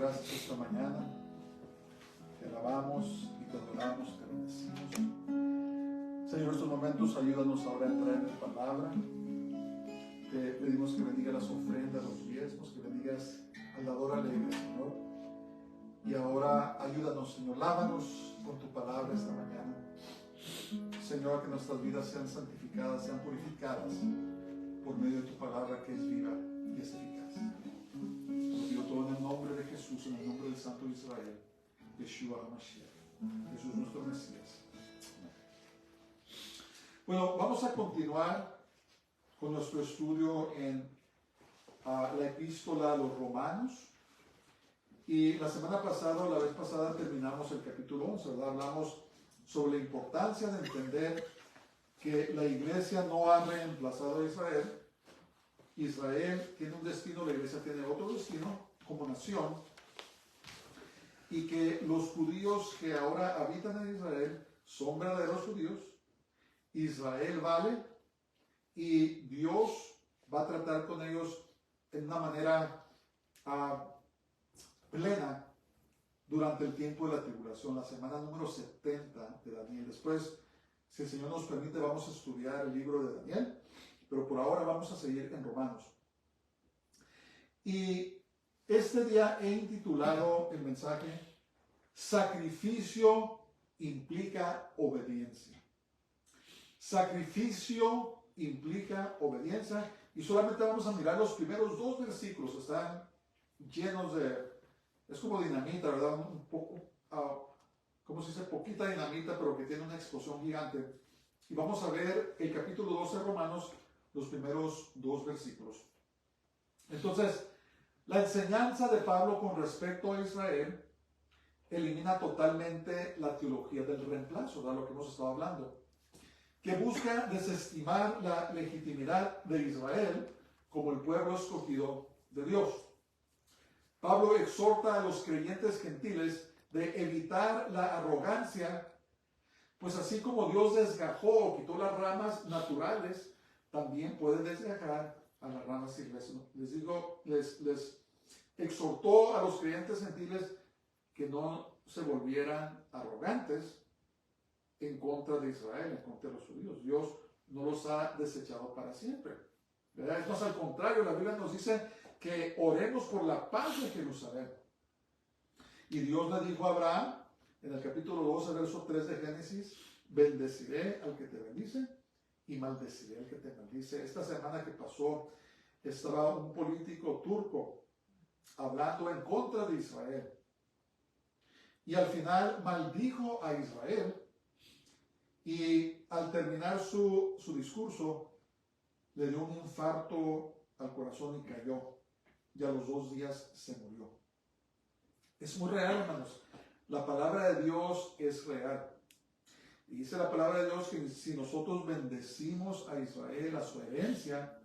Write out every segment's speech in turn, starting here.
gracias esta mañana. Te alabamos y te adoramos, te bendecimos. Señor, en estos momentos ayúdanos ahora a entrar en tu palabra. Te pedimos que bendiga las ofrendas, los diezmos, que bendigas al dador alegre, Señor. Y ahora ayúdanos, Señor, lávanos con tu palabra esta mañana. Señor, que nuestras vidas sean santificadas, sean purificadas por medio de tu palabra que es viva y es eficaz. Lo pido todo en el nombre de Jesús, en el nombre del Santo de Israel, Yeshua HaMashiach, Jesús nuestro Mesías. Bueno, vamos a continuar con nuestro estudio en la epístola a los Romanos. Y la semana pasada, la vez pasada, terminamos el capítulo 11, ¿verdad? Hablamos sobre la importancia de entender que la iglesia no ha reemplazado a Israel. Israel tiene un destino, la iglesia tiene otro destino como nación, y que los judíos que ahora habitan en Israel son verdaderos judíos. Israel vale, y Dios va a tratar con ellos en una manera plena durante el tiempo de la tribulación, la semana número 70 de Daniel. Después, si el Señor nos permite, vamos a estudiar el libro de Daniel, pero por ahora vamos a seguir en Romanos. Y este día he intitulado el mensaje Sacrificio implica obediencia. Sacrificio implica obediencia, y solamente vamos a mirar los primeros dos versículos. Están llenos de, es como dinamita, ¿verdad? Un poco, ¿cómo se dice? Poquita dinamita, pero que tiene una explosión gigante. Y vamos a ver el capítulo 12 de Romanos, los primeros dos versículos. Entonces, la enseñanza de Pablo con respecto a Israel elimina totalmente la teología del reemplazo, de lo que hemos estado hablando, que busca desestimar la legitimidad de Israel como el pueblo escogido de Dios. Pablo exhorta a los creyentes gentiles de evitar la arrogancia, pues así como Dios desgajó o quitó las ramas naturales, también puede desgajar a las ramas silvestres. Les exhortó a los creyentes gentiles que no se volvieran arrogantes en contra de Israel, en contra de los judíos. Dios no los ha desechado para siempre, ¿verdad? Es más, al contrario, la Biblia nos dice que oremos por la paz de Jerusalén. Y Dios le dijo a Abraham, en el capítulo 12, verso 3 de Génesis: bendeciré al que te bendice y maldeciré al que te maldice. Esta semana que pasó, estaba un político turco hablando en contra de Israel, y al final maldijo a Israel, y al terminar su discurso le dio un infarto al corazón y cayó, y a los 2 días se murió. Es muy real, hermanos. La palabra de Dios es real. Y dice la palabra de Dios que si nosotros bendecimos a Israel, a su herencia,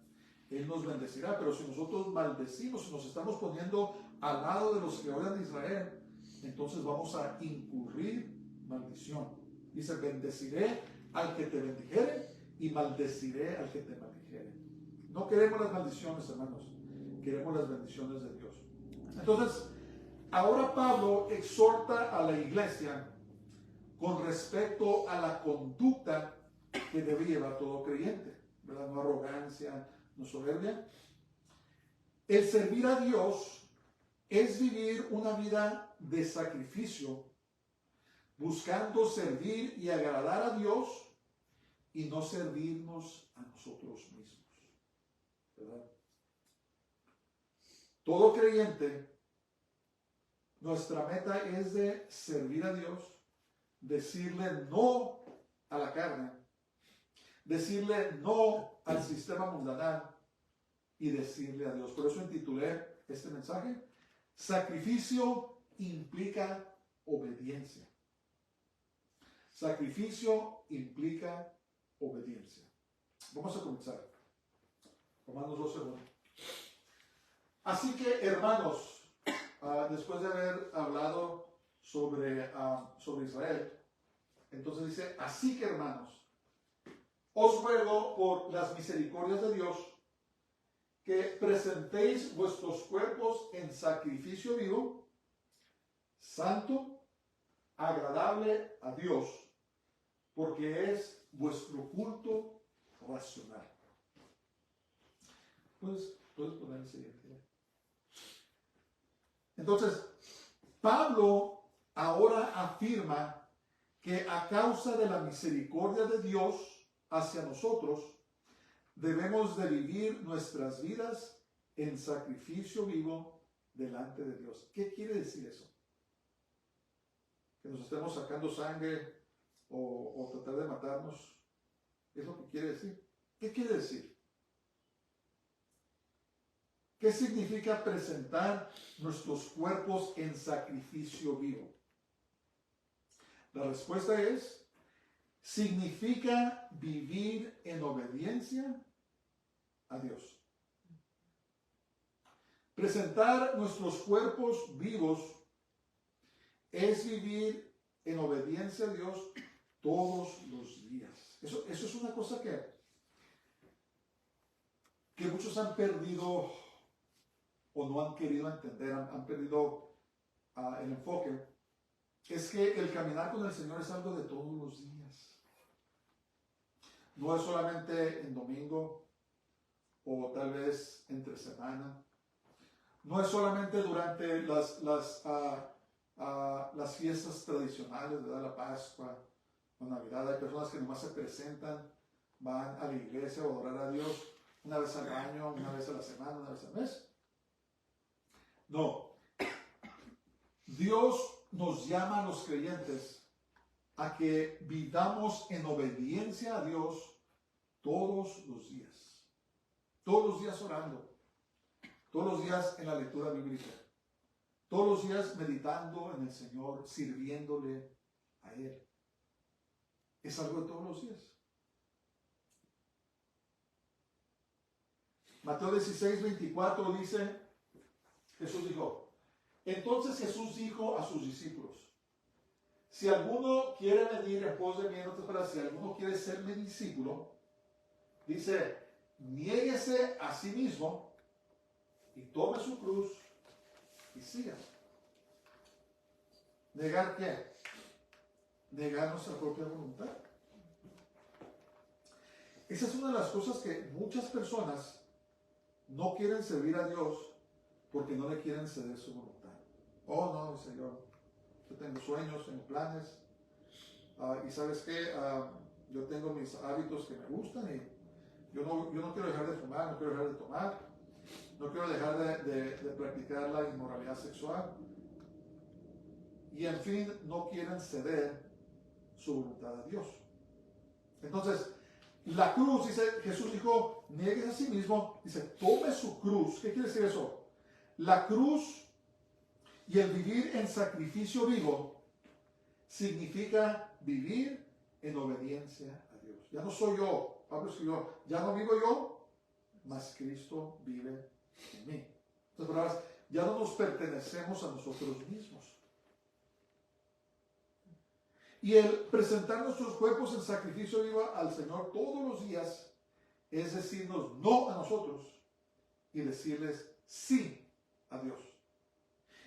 Él nos bendecirá. Pero si nosotros maldecimos, si nos estamos poniendo al lado de los que odian a Israel, entonces vamos a incurrir maldición. Dice: bendeciré al que te bendijere y maldeciré al que te maldijere. No queremos las maldiciones, hermanos. Queremos las bendiciones de Dios. Entonces, ahora Pablo exhorta a la iglesia con respecto a la conducta que debe llevar todo creyente, ¿verdad? No arrogancia, no soberbia. El servir a Dios es vivir una vida de sacrificio, buscando servir y agradar a Dios y no servirnos a nosotros mismos, ¿verdad? Todo creyente, nuestra meta es de servir a Dios, decirle no a la carne, decirle no al sistema mundanal y decirle a Dios. Por eso intitulé este mensaje: Sacrificio implica obediencia. Sacrificio implica obediencia. Vamos a comenzar. Romanos 12:1. Así que, hermanos, después de haber hablado sobre Israel, entonces dice: así que, hermanos, os ruego por las misericordias de Dios que presentéis vuestros cuerpos en sacrificio vivo, santo, agradable a Dios, porque es vuestro culto racional. Puedes poner el siguiente. Entonces, Pablo ahora afirma que a causa de la misericordia de Dios hacia nosotros, debemos de vivir nuestras vidas en sacrificio vivo delante de Dios. ¿Qué quiere decir eso? Que nos estemos sacando sangre o tratar de matarnos. ¿Es lo que quiere decir? ¿Qué quiere decir? ¿Qué significa presentar nuestros cuerpos en sacrificio vivo? La respuesta es, significa vivir en obediencia a Dios. Presentar nuestros cuerpos vivos es vivir en obediencia a Dios todos los días. Eso es una cosa que muchos han perdido o no han querido entender, han perdido el enfoque. Es que el caminar con el Señor es algo de todos los días. No es solamente en domingo o tal vez entre semana. No es solamente durante las fiestas tradicionales, ¿verdad? La Pascua, la Navidad. Hay personas que nomás se presentan, van a la iglesia a adorar a Dios una vez al año, una vez a la semana, una vez al mes. No. Dios nos llama a los creyentes a que vivamos en obediencia a Dios todos los días. Todos los días orando. Todos los días en la lectura bíblica. Todos los días meditando en el Señor, sirviéndole a Él. Es algo de todos los días. Mateo 16:24 dice, Jesús dijo, entonces Jesús dijo a sus discípulos, si alguno quiere venir en pos de mí, en otras palabras, si alguno quiere ser mi discípulo, dice, niéguese a sí mismo y tome su cruz y siga. ¿Negar qué? Negar nuestra propia voluntad. Esa es una de las cosas que muchas personas no quieren servir a Dios porque no le quieren ceder su voluntad. Oh, no, Señor, yo tengo sueños, tengo planes, y ¿sabes qué? Yo tengo mis hábitos que me gustan y yo no quiero dejar de fumar, no quiero dejar de tomar, no quiero dejar de practicar la inmoralidad sexual. Y en fin, no quieren ceder su voluntad a Dios. Entonces, la cruz, dice, Jesús dijo, niegues a sí mismo, dice, tome su cruz. ¿Qué quiere decir eso? La cruz y el vivir en sacrificio vivo significa vivir en obediencia a Dios. Ya no soy yo, Pablo escribió, ya no vivo yo, mas Cristo vive en mí. En otras palabras, ya no nos pertenecemos a nosotros mismos. Y el presentar nuestros cuerpos en sacrificio vivo al Señor todos los días es decirnos no a nosotros y decirles sí a Dios.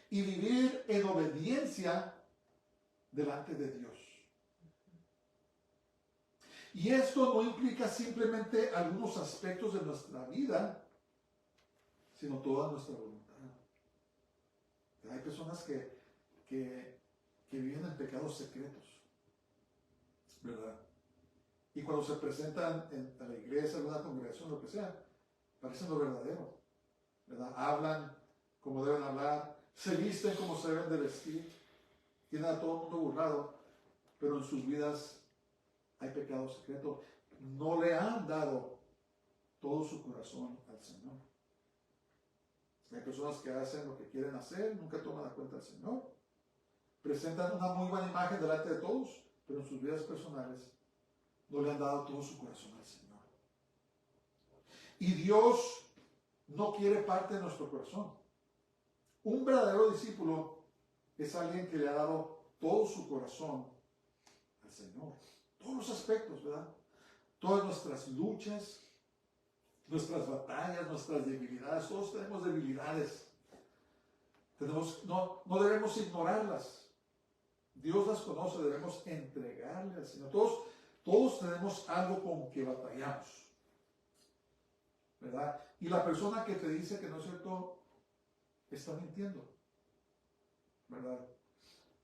Y vivir en obediencia delante de Dios. Y esto no implica simplemente algunos aspectos de nuestra vida, sino toda nuestra voluntad. Hay personas que viven en pecados secretos, ¿verdad? Y cuando se presentan a la iglesia, en una congregación, lo que sea, parecen lo verdadero, ¿verdad? Hablan como deben hablar, se visten como se deben de vestir, tienen a todo el mundo burlado, pero en sus vidas hay pecado secreto. No le han dado todo su corazón al Señor. Hay personas que hacen lo que quieren hacer, nunca toman la cuenta del Señor. Presentan una muy buena imagen delante de todos, pero en sus vidas personales no le han dado todo su corazón al Señor. Y Dios no quiere parte de nuestro corazón. Un verdadero discípulo es alguien que le ha dado todo su corazón al Señor. Todos los aspectos, ¿verdad? Todas nuestras luchas, nuestras batallas, nuestras debilidades. Todos tenemos debilidades. No debemos ignorarlas. Dios las conoce, debemos entregarle al Señor. Todos tenemos algo con que batallamos, ¿verdad? Y la persona que te dice que no es cierto, está mintiendo, ¿verdad?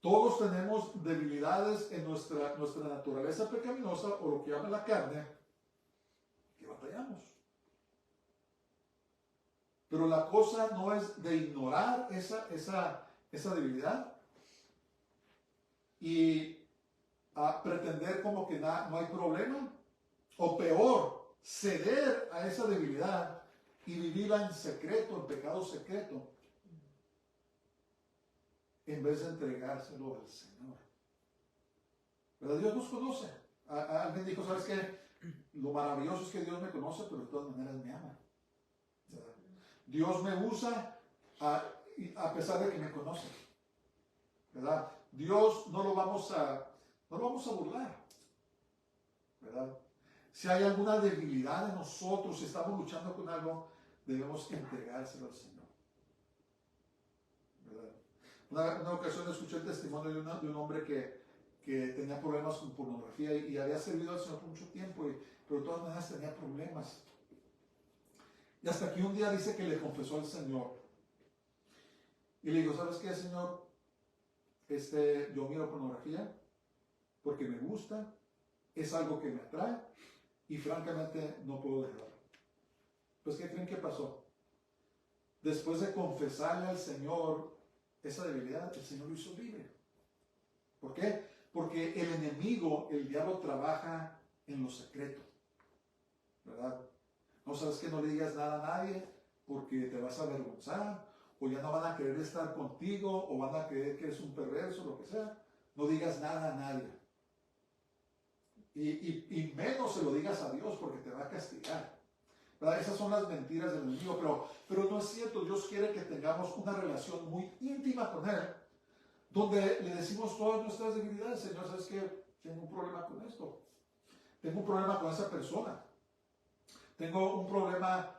Todos tenemos debilidades en nuestra naturaleza pecaminosa, o lo que llama la carne, que batallamos. Pero la cosa no es de ignorar esa debilidad y a pretender como que no hay problema, o peor, ceder a esa debilidad y vivirla en secreto, en pecado secreto, en vez de entregárselo al Señor. ¿Verdad? Dios nos conoce. Alguien dijo, ¿sabes qué? Lo maravilloso es que Dios me conoce, pero de todas maneras me ama. ¿Verdad? Dios me usa a pesar de que me conoce. ¿Verdad? Dios no lo vamos a burlar. ¿Verdad? Si hay alguna debilidad en nosotros, si estamos luchando con algo, debemos entregárselo al Señor. ¿Verdad? Una ocasión escuché el testimonio de un hombre que tenía problemas con pornografía y había servido al Señor por mucho tiempo, pero de todas maneras tenía problemas. Y hasta que un día dice que le confesó al Señor. Y le dijo, ¿sabes qué, Señor? Yo miro pornografía porque me gusta, es algo que me atrae y francamente no puedo dejarlo. Pues, ¿qué creen que pasó? Después de confesarle al Señor esa debilidad, el Señor lo hizo libre. ¿Por qué? Porque el enemigo, el diablo, trabaja en lo secreto, ¿verdad? No sabes que no le digas nada a nadie porque te vas a avergonzar, o ya no van a querer estar contigo, o van a creer que eres un perverso, lo que sea. No digas nada a nadie. Y menos se lo digas a Dios porque te va a castigar. ¿Verdad? Esas son las mentiras del enemigo, pero no es cierto. Dios quiere que tengamos una relación muy íntima con Él, donde le decimos todas nuestras debilidades. Señor, ¿sabes qué? Tengo un problema con esto. Tengo un problema con esa persona. Tengo un problema,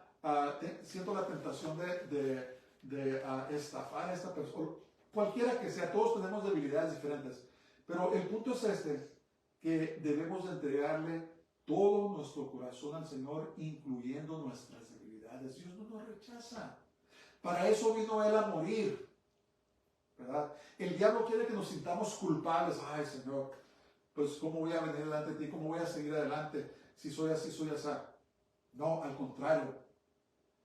siento la tentación de estafar a esta persona. Cualquiera que sea, todos tenemos debilidades diferentes. Pero el punto es que debemos de entregarle todo nuestro corazón al Señor, incluyendo nuestras debilidades. Dios no nos rechaza. Para eso vino Él a morir, ¿verdad? El diablo quiere que nos sintamos culpables. Ay, Señor, pues ¿cómo voy a venir delante de ti? ¿Cómo voy a seguir adelante? Si soy así, soy así. No, al contrario.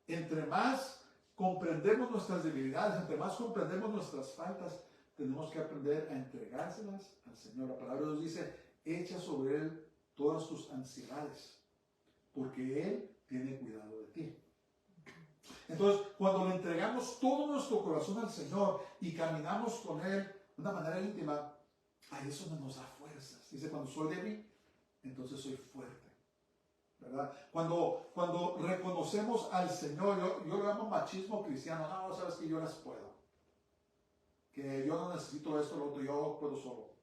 Entre más comprendemos nuestras debilidades, entre más comprendemos nuestras faltas, tenemos que aprender a entregárselas al Señor. La palabra de Dios dice, echa sobre Él todas tus ansiedades, porque Él tiene cuidado de ti. Entonces, cuando le entregamos todo nuestro corazón al Señor y caminamos con Él de una manera íntima, ahí es donde nos da fuerzas. Dice, cuando soy débil, entonces soy fuerte. ¿Verdad? Cuando reconocemos al Señor, yo lo llamo machismo cristiano. No, sabes que yo las puedo. Que yo no necesito esto, lo otro, yo puedo solo.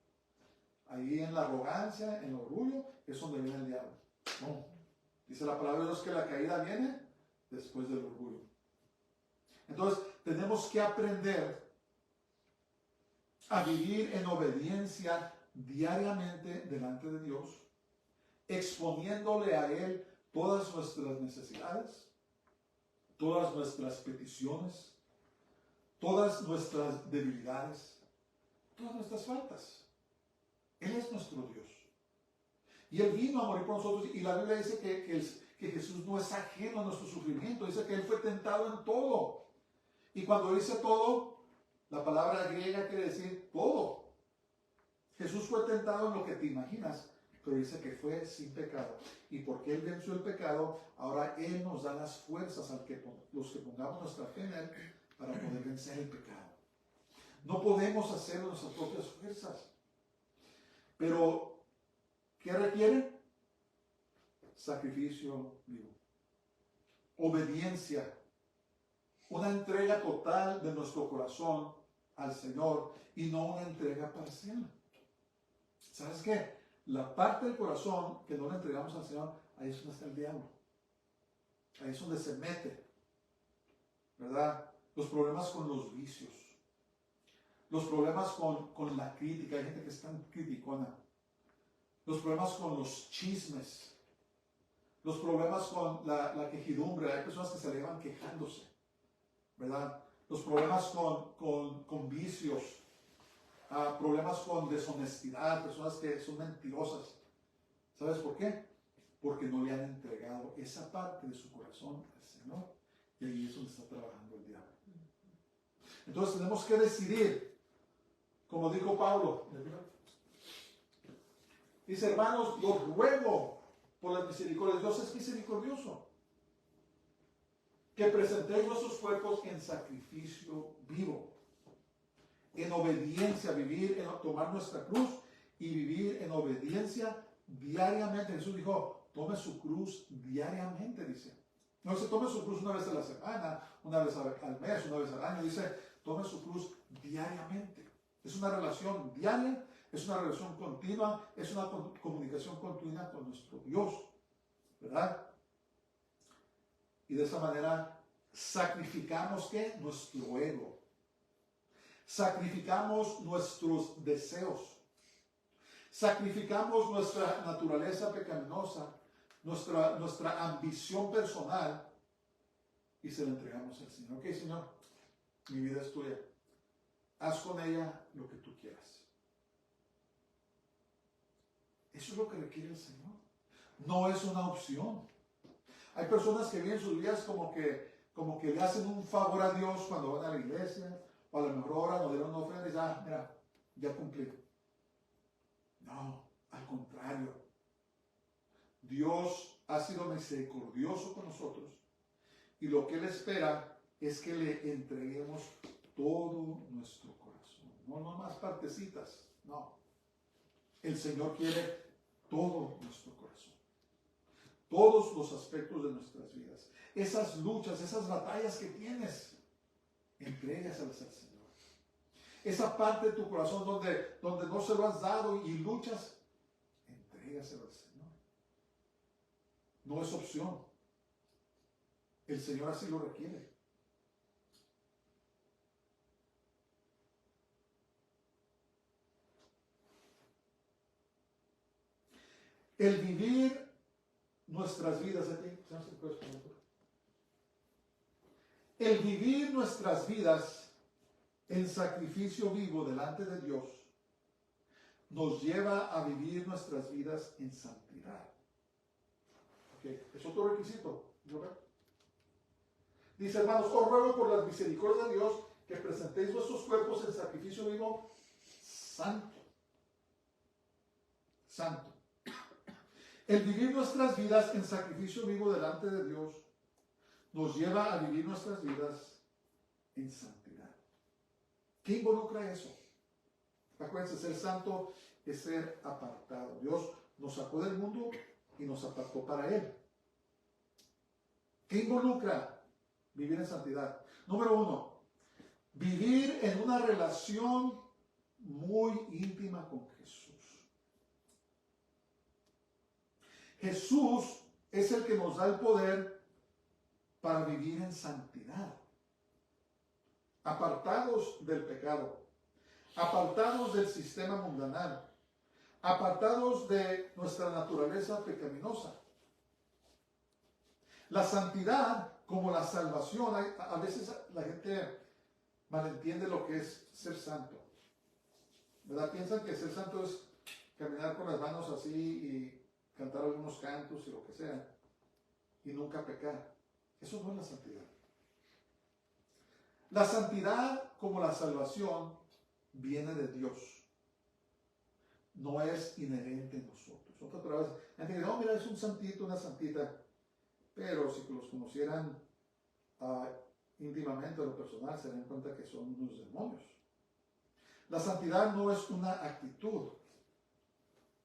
Ahí en la arrogancia, en el orgullo, es donde viene el diablo. No. Dice la palabra de Dios que la caída viene después del orgullo. Entonces, tenemos que aprender a vivir en obediencia diariamente delante de Dios, exponiéndole a Él todas nuestras necesidades, todas nuestras peticiones, todas nuestras debilidades, todas nuestras faltas. Él es nuestro Dios. Y Él vino a morir por nosotros. Y la Biblia dice que Jesús no es ajeno a nuestro sufrimiento. Dice que Él fue tentado en todo. Y cuando dice todo, la palabra griega quiere decir todo. Jesús fue tentado en lo que te imaginas, pero dice que fue sin pecado. Y porque Él venció el pecado, ahora Él nos da las fuerzas los que pongamos nuestra fe en Él para poder vencer el pecado. No podemos hacerlo nuestras propias fuerzas. Pero, ¿qué requiere? Sacrificio vivo. Obediencia. Una entrega total de nuestro corazón al Señor y no una entrega parcial. ¿Sabes qué? La parte del corazón que no le entregamos al Señor, ahí es donde está el diablo. Ahí es donde se mete, ¿verdad? Los problemas con los vicios, los problemas con la crítica, hay gente que es tan criticona, los problemas con los chismes, los problemas con la quejidumbre, hay personas que se elevan quejándose, ¿verdad? Los problemas con vicios, problemas con deshonestidad, personas que son mentirosas. ¿Sabes por qué? Porque no le han entregado esa parte de su corazón al Señor. Y ahí es donde está trabajando el diablo. Entonces tenemos que decidir, como dijo Pablo, dice, hermanos, los ruego por las misericordias. Dios es misericordioso. Que presentéis vuestros cuerpos en sacrificio vivo, en obediencia, tomar nuestra cruz y vivir en obediencia diariamente. Jesús dijo, tome su cruz diariamente, dice. No se tome su cruz una vez a la semana, una vez al mes, una vez al año. Dice, tome su cruz diariamente. Es una relación diaria, es una relación continua, es una comunicación continua con nuestro Dios, ¿verdad? Y de esa manera sacrificamos, ¿qué? Nuestro ego. Sacrificamos nuestros deseos. Sacrificamos nuestra naturaleza pecaminosa, nuestra ambición personal y se la entregamos al Señor. Ok, Señor, mi vida es tuya. Haz con ella lo que tú quieras. Eso es lo que requiere el Señor. No es una opción. Hay personas que viven sus vidas como que le hacen un favor a Dios cuando van a la iglesia, o a lo mejor ahora nos dieron una ofrenda y ya, mira, ya cumplí. No, al contrario. Dios ha sido misericordioso con nosotros y lo que Él espera es que le entreguemos todo nuestro corazón. No nomás partecitas, no. El Señor quiere todo nuestro corazón. Todos los aspectos de nuestras vidas. Esas luchas, esas batallas que tienes, entrégaselas al Señor. Esa parte de tu corazón donde no se lo has dado y luchas, entrégaselo al Señor. No es opción. El Señor así lo requiere. El vivir nuestras vidas aquí, el vivir nuestras vidas en sacrificio vivo delante de Dios nos lleva a vivir nuestras vidas en santidad. Okay. Es otro requisito. ¿No? Dice, hermanos, os ruego por las misericordias de Dios que presentéis vuestros cuerpos en sacrificio vivo santo. Santo. El vivir nuestras vidas en sacrificio vivo delante de Dios nos lleva a vivir nuestras vidas en santidad. ¿Qué involucra eso? Acuérdense, ser santo es ser apartado. Dios nos sacó del mundo y nos apartó para Él. ¿Qué involucra vivir en santidad? Número 1, vivir en una relación muy íntima con Jesús. Jesús es el que nos da el poder para vivir en santidad, apartados del pecado, apartados del sistema mundanal, apartados de nuestra naturaleza pecaminosa. La santidad, como la salvación, a veces la gente malentiende lo que es ser santo, ¿verdad? Piensan que ser santo es caminar con las manos así y cantar algunos cantos y lo que sea, y nunca pecar. Eso no es la santidad. La santidad, como la salvación, viene de Dios. No es inherente en nosotros. Otra vez, la gente dice, no, mira, es un santito, una santita. Pero si los conocieran íntimamente a lo personal, se dan cuenta que son unos demonios. La santidad no es una actitud.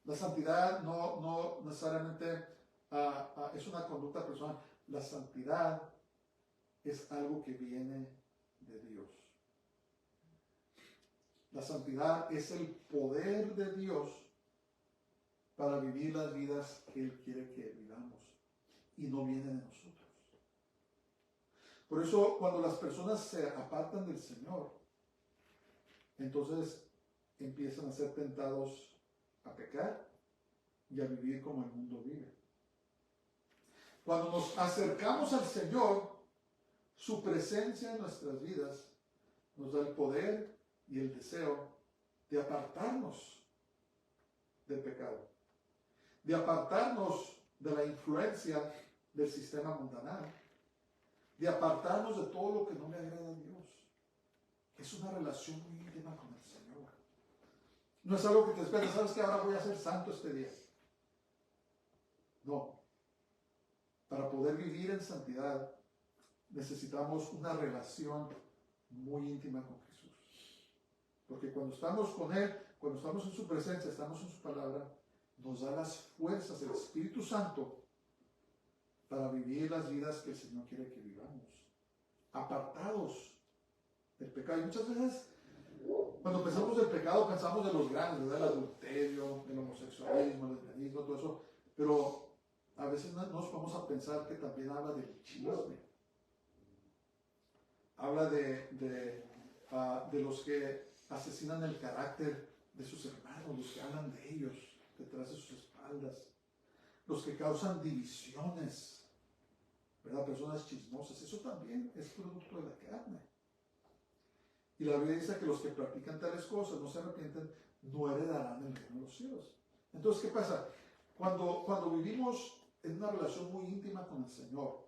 La santidad no necesariamente es una conducta personal. La santidad es algo que viene de Dios. La santidad es el poder de Dios para vivir las vidas que Él quiere que vivamos y no viene de nosotros. Por eso cuando las personas se apartan del Señor, entonces empiezan a ser tentados a pecar y a vivir como el mundo vive. Cuando nos acercamos al Señor, su presencia en nuestras vidas nos da el poder y el deseo de apartarnos del pecado, de apartarnos de la influencia del sistema mundanal, de apartarnos de todo lo que no le agrada a Dios. Es una relación muy íntima con el Señor. No es algo que te esperes, sabes que ahora voy a ser santo este día. No. Para poder vivir en santidad necesitamos una relación muy íntima con Jesús. Porque cuando estamos con Él, cuando estamos en su presencia, estamos en su palabra, nos da las fuerzas del Espíritu Santo para vivir las vidas que el Señor quiere que vivamos, apartados del pecado. Y muchas veces, cuando pensamos del pecado, pensamos de los grandes, ¿verdad? El adulterio, el homosexualismo, el lesbianismo, todo eso, pero a veces no nos vamos a pensar que también habla del chisme. Habla de los que asesinan el carácter de sus hermanos, los que hablan de ellos detrás de sus espaldas, los que causan divisiones, ¿verdad? Personas chismosas. Eso también es producto de la carne. Y la Biblia dice que los que practican tales cosas no se arrepienten, no heredarán el reino de los cielos. Entonces, ¿qué pasa? Cuando vivimos en una relación muy íntima con el Señor,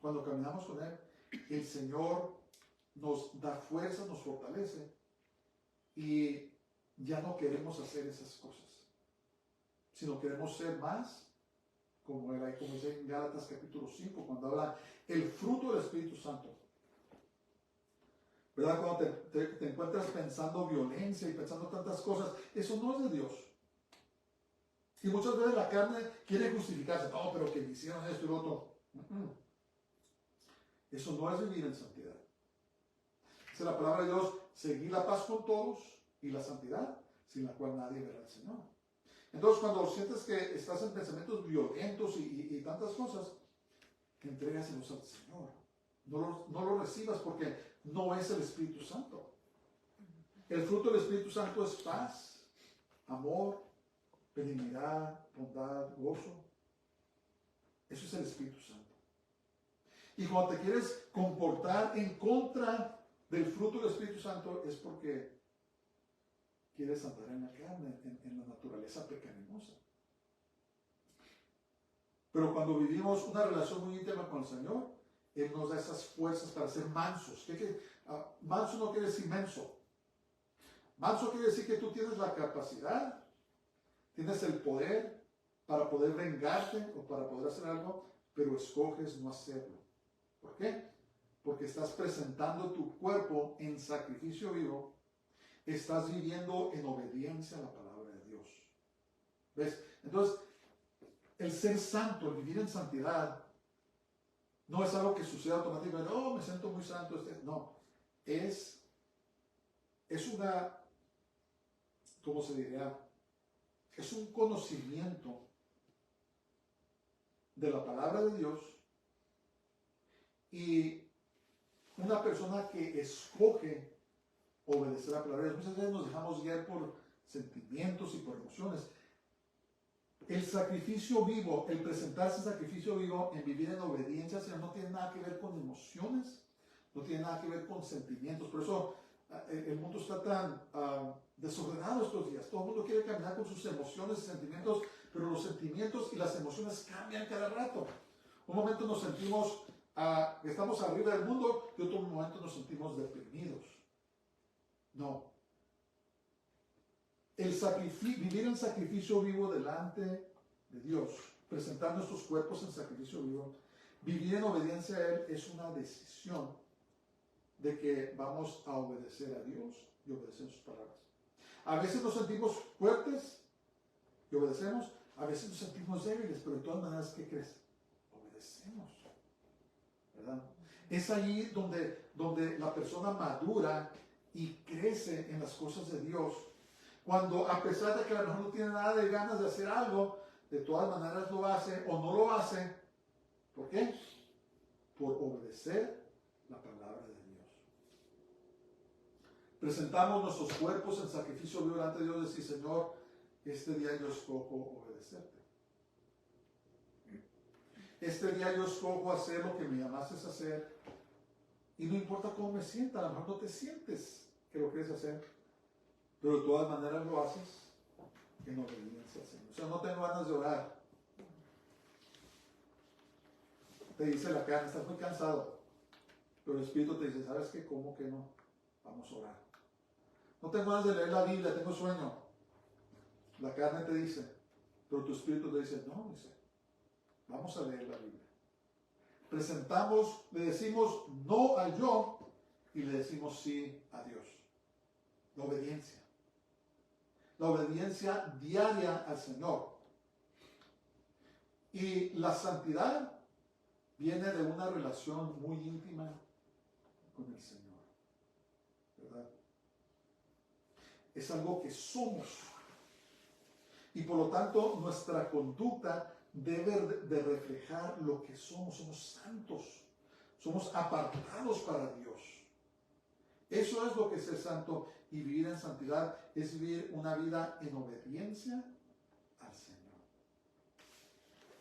cuando caminamos con Él, el Señor nos da fuerza, nos fortalece y ya no queremos hacer esas cosas, sino queremos ser más como Él, como dice en Gálatas capítulo 5, cuando habla el fruto del Espíritu Santo. ¿Verdad? Cuando te encuentras pensando violencia y pensando tantas cosas, eso no es de Dios. Y muchas veces la carne quiere justificarse, no, pero que me hicieron esto y lo otro. Eso no es vivir en santidad. Dice la palabra de Dios, seguir la paz con todos y la santidad, sin la cual nadie verá al Señor. Entonces, cuando sientes que estás en pensamientos violentos y tantas cosas, entrégaselos al Señor. No lo recibas porque no es el Espíritu Santo. El fruto del Espíritu Santo es paz, amor, benignidad, bondad, gozo. Eso es el Espíritu Santo. Y cuando te quieres comportar en contra del fruto del Espíritu Santo es porque quieres andar en la carne, en la naturaleza pecaminosa. Pero cuando vivimos una relación muy íntima con el Señor, Él nos da esas fuerzas para ser mansos. Manso no quiere decir menso. Manso quiere decir que tú tienes la capacidad, tienes el poder para poder vengarte o para poder hacer algo, pero escoges no hacerlo. ¿Por qué? Porque estás presentando tu cuerpo en sacrificio vivo, estás viviendo en obediencia a la palabra de Dios. ¿Ves? Entonces, el ser santo, el vivir en santidad, no es algo que suceda automáticamente, oh, me siento muy santo. No, es una, ¿cómo se diría? Es un conocimiento de la palabra de Dios y una persona que escoge obedecer la palabra de Dios. Muchas veces nos dejamos guiar por sentimientos y por emociones. El sacrificio vivo, el presentarse en sacrificio vivo, en vivir en obediencia al Señor, no tiene nada que ver con emociones, no tiene nada que ver con sentimientos. Por eso el mundo está tan desordenado estos días. Todo el mundo quiere caminar con sus emociones y sentimientos, pero los sentimientos y las emociones cambian cada rato. Un momento nos sentimos que estamos arriba del mundo y otro momento nos sentimos deprimidos. No. Vivir en sacrificio vivo delante de Dios, presentar nuestros cuerpos en sacrificio vivo, vivir en obediencia a Él es una decisión de que vamos a obedecer a Dios y obedecer sus palabras. A veces nos sentimos fuertes y obedecemos, a veces nos sentimos débiles, pero de todas maneras, ¿qué crees? Obedecemos, ¿verdad? Es allí donde la persona madura y crece en las cosas de Dios. Cuando a pesar de que a lo mejor no tiene nada de ganas de hacer algo, de todas maneras lo hace o no lo hace. ¿Por qué? Por obedecer la palabra de Dios. Presentamos nuestros cuerpos en sacrificio vivo delante de Dios y decir, Señor, este día yo escojo obedecerte. Este día yo escojo hacer lo que me llamaste a hacer. Y no importa cómo me sienta, a lo mejor no te sientes que lo quieres hacer, pero de todas maneras lo haces en obediencia al Señor. O sea, no tengo ganas de orar. Te dice la carne, estás muy cansado. Pero el Espíritu te dice, ¿sabes qué? ¿Cómo que no? Vamos a orar. No tengo ganas de leer la Biblia, tengo sueño. La carne te dice, pero tu Espíritu te dice, no, dice, vamos a leer la Biblia. Presentamos, le decimos no al yo y le decimos sí a Dios. La obediencia. La obediencia diaria al Señor. Y la santidad viene de una relación muy íntima con el Señor. ¿Verdad? Es algo que somos. Y por lo tanto, nuestra conducta debe de reflejar lo que somos. Somos santos. Somos apartados para Dios. Eso es lo que es ser santo y vivir en santidad. Es vivir una vida en obediencia al Señor.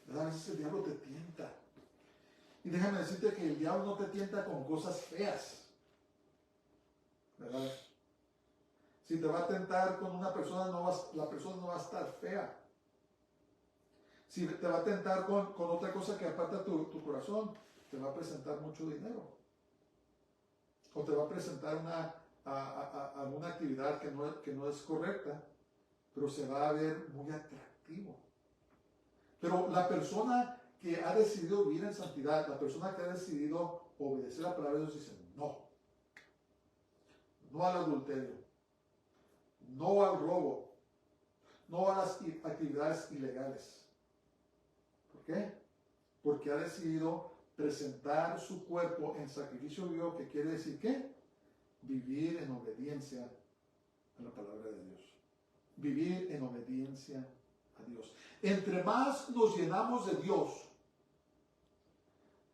¿Verdad? A veces el diablo te tienta. Y déjame decirte que el diablo no te tienta con cosas feas. ¿Verdad? Si te va a tentar con una persona, la persona no va a estar fea. Si te va a tentar con otra cosa que aparta tu corazón, te va a presentar mucho dinero. O te va a presentar alguna actividad que no es correcta, pero se va a ver muy atractivo. Pero la persona que ha decidido vivir en santidad, la persona que ha decidido obedecer la palabra de Dios, dice no. No al adulterio, no al robo, no a las actividades ilegales. ¿Por qué? Porque ha decidido presentar su cuerpo en sacrificio vivo, que quiere decir ¿qué? Vivir en obediencia a la palabra de Dios. Vivir en obediencia a Dios. Entre más nos llenamos de Dios,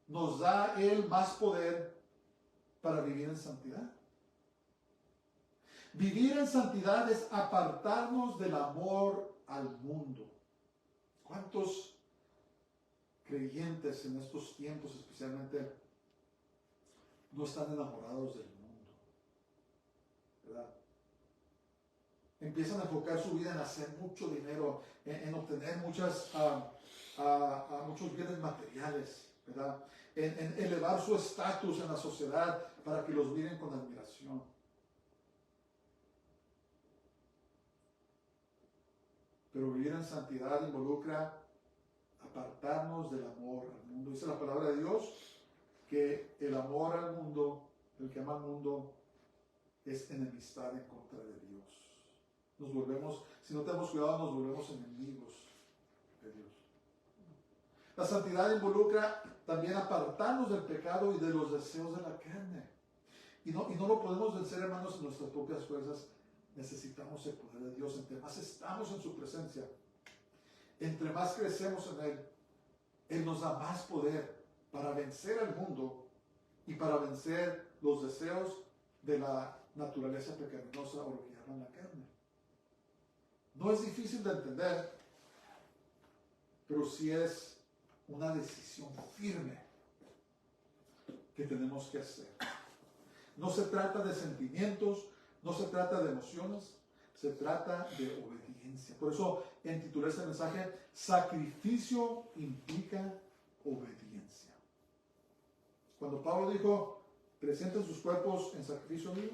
nos da Él más poder para vivir en santidad. Vivir en santidad es apartarnos del amor al mundo. ¿Cuántos creyentes en estos tiempos especialmente no están enamorados del mundo? ¿Verdad? Empiezan a enfocar su vida en hacer mucho dinero, en obtener muchos bienes materiales, ¿verdad? En elevar su estatus en la sociedad para que los miren con admiración. Pero vivir en santidad involucra apartarnos del amor al mundo. Dice la palabra de Dios que el amor al mundo, el que ama al mundo, es enemistad en contra de Dios. Nos volvemos, si no tenemos cuidado, nos volvemos enemigos de Dios. La santidad involucra también apartarnos del pecado y de los deseos de la carne. Y no lo podemos vencer, hermanos, en nuestras propias fuerzas. Necesitamos el poder de Dios. Entre más estamos en su presencia, entre más crecemos en Él, Él nos da más poder para vencer al mundo y para vencer los deseos de la naturaleza pecaminosa o lo que llaman la carne. No es difícil de entender, pero sí es una decisión firme que tenemos que hacer. No se trata de sentimientos, no se trata de emociones, se trata de obediencia. Por eso intitulé este mensaje, Sacrificio implica obediencia. Cuando Pablo dijo, presenten sus cuerpos en sacrificio vivo,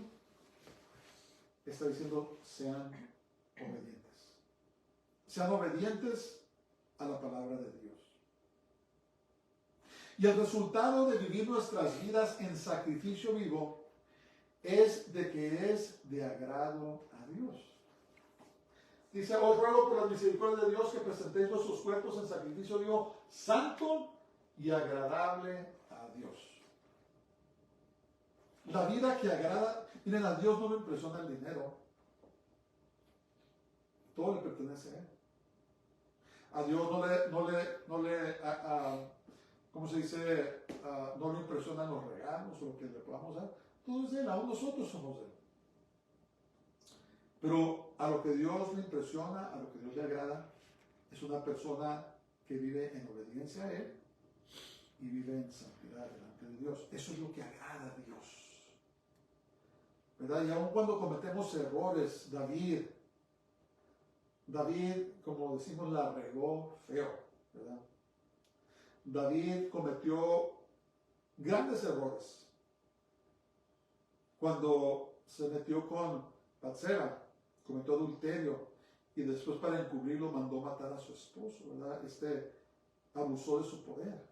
está diciendo, sean obedientes. Sean obedientes a la palabra de Dios. Y el resultado de vivir nuestras vidas en sacrificio vivo es de que es de agrado a Dios. Dice, os ruego por la misericordia de Dios que presentéis vuestros cuerpos en sacrificio vivo, santo y agradable a Dios. La vida que agrada, miren, a Dios no le impresiona el dinero. Todo le pertenece a Él. A Dios ¿cómo se dice? No le impresionan los regalos o lo que le podamos dar. Todo es de Él, aún nosotros somos de Él. Pero a lo que Dios le impresiona, a lo que Dios le agrada, es una persona que vive en obediencia a Él y vive en santidad delante de Dios. Eso es lo que agrada a Dios, ¿verdad? Y aun cuando cometemos errores, David, como decimos, la regó feo, ¿verdad? David cometió grandes errores cuando se metió con Batseba, cometió adulterio y después, para encubrirlo, mandó matar a su esposo, ¿verdad? Abusó de su poder.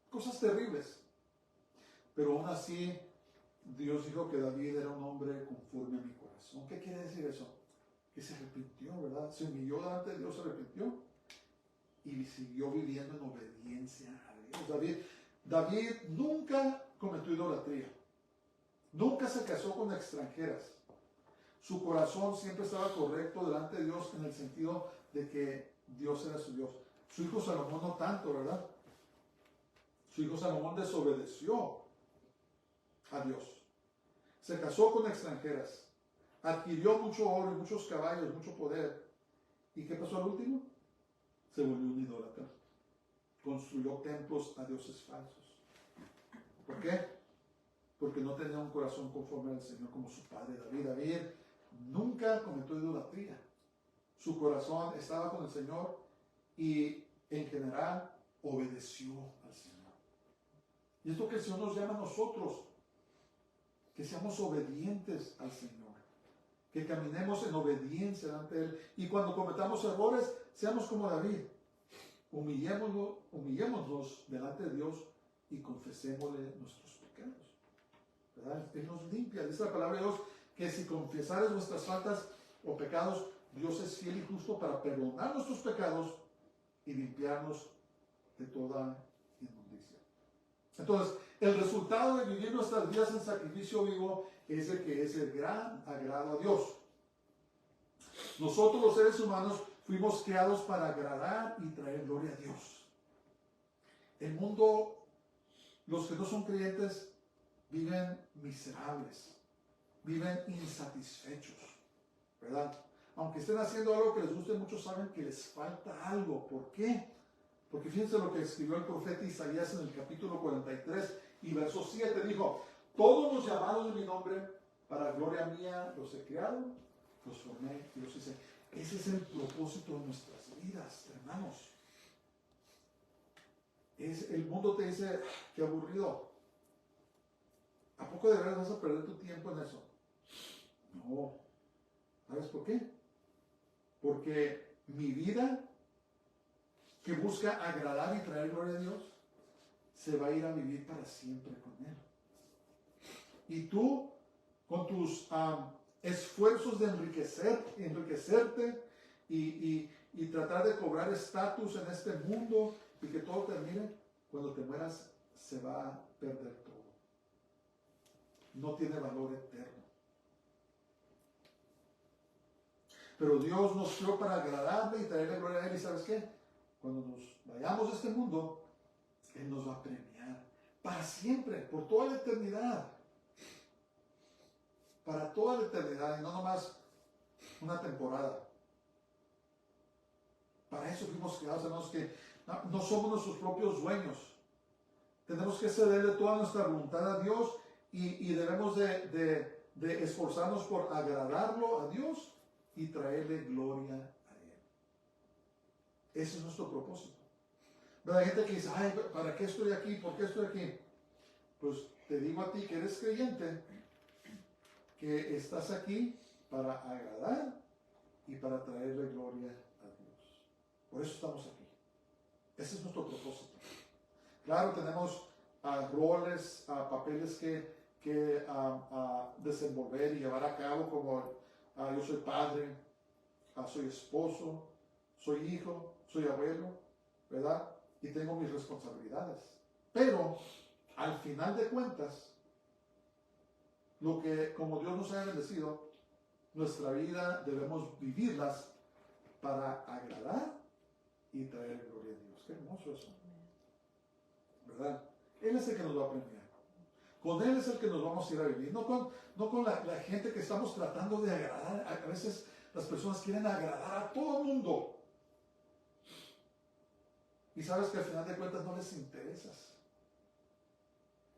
Cosas terribles. Pero aún así, Dios dijo que David era un hombre conforme a mi corazón. ¿Qué quiere decir eso? Que se arrepintió, ¿verdad? Se humilló delante de Dios, se arrepintió y siguió viviendo en obediencia a Dios. David nunca cometió idolatría. Nunca se casó con extranjeras. Su corazón siempre estaba correcto delante de Dios, en el sentido de que Dios era su Dios. Su hijo Salomón no tanto, ¿verdad? Su hijo Salomón desobedeció a Dios. Se casó con extranjeras. Adquirió mucho oro y muchos caballos, mucho poder. ¿Y qué pasó al último? Se volvió un idólatra. Construyó templos a dioses falsos. ¿Por qué? Porque no tenía un corazón conforme al Señor como su padre David. David nunca cometió idolatría. Su corazón estaba con el Señor y en general obedeció al Señor. Y es lo que el Señor nos llama a nosotros, que seamos obedientes al Señor, que caminemos en obediencia delante de Él. Y cuando cometamos errores, seamos como David. Humillémonos delante de Dios y confesémosle nuestros pecados, ¿verdad? Él nos limpia. Dice la palabra de Dios que si confesares nuestras faltas o pecados, Dios es fiel y justo para perdonar nuestros pecados y limpiarnos de toda inmundicia. Entonces, el resultado de vivir nuestras vidas en sacrificio vivo es el que es el gran agrado a Dios. Nosotros, los seres humanos, fuimos creados para agradar y traer gloria a Dios. El mundo, los que no son creyentes, viven miserables, viven insatisfechos, ¿verdad? Aunque estén haciendo algo que les guste, muchos saben que les falta algo. ¿Por qué? Porque fíjense lo que escribió el profeta Isaías en el capítulo 43 y verso 7. Dijo: todos los llamados de mi nombre, para gloria mía los he creado, los formé y los hice. Ese es el propósito de nuestras vidas, hermanos. El mundo te dice: qué aburrido. ¿A poco de verdad vas a perder tu tiempo en eso? No. ¿Sabes por qué? Porque mi vida, que busca agradar y traer gloria a Dios, se va a ir a vivir para siempre con Él. Y tú, con tus esfuerzos de enriquecerte y tratar de cobrar estatus en este mundo y que todo termine, cuando te mueras se va a perder todo. No tiene valor eterno. Pero Dios nos creó para agradarle y traerle gloria a Él. ¿Y sabes qué? Cuando nos vayamos de este mundo, Él nos va a premiar para siempre, por toda la eternidad. Para toda la eternidad y no nomás una temporada. Para eso fuimos creados, hermanos, que no somos nuestros propios dueños. Tenemos que cederle toda nuestra voluntad a Dios y debemos de esforzarnos por agradarlo a Dios y traerle gloria a Él. Ese es nuestro propósito. ¿Verdad? Hay gente que dice: ay, ¿para qué estoy aquí? ¿Por qué estoy aquí? Pues te digo a ti que eres creyente, que estás aquí para agradar y para traerle gloria a Dios. Por eso estamos aquí. Ese es nuestro propósito. Claro, tenemos roles, papeles que desenvolver y llevar a cabo, como yo soy padre, soy esposo, soy hijo, soy abuelo, ¿verdad? Y tengo mis responsabilidades. Pero, al final de cuentas, como Dios nos ha bendecido, nuestra vida debemos vivirlas para agradar y traer gloria a Dios. Qué hermoso eso, ¿verdad? Él es el que nos va a premiar. Con Él es el que nos vamos a ir a vivir, no con la gente que estamos tratando de agradar. A veces las personas quieren agradar a todo el mundo. Y sabes que al final de cuentas no les interesas.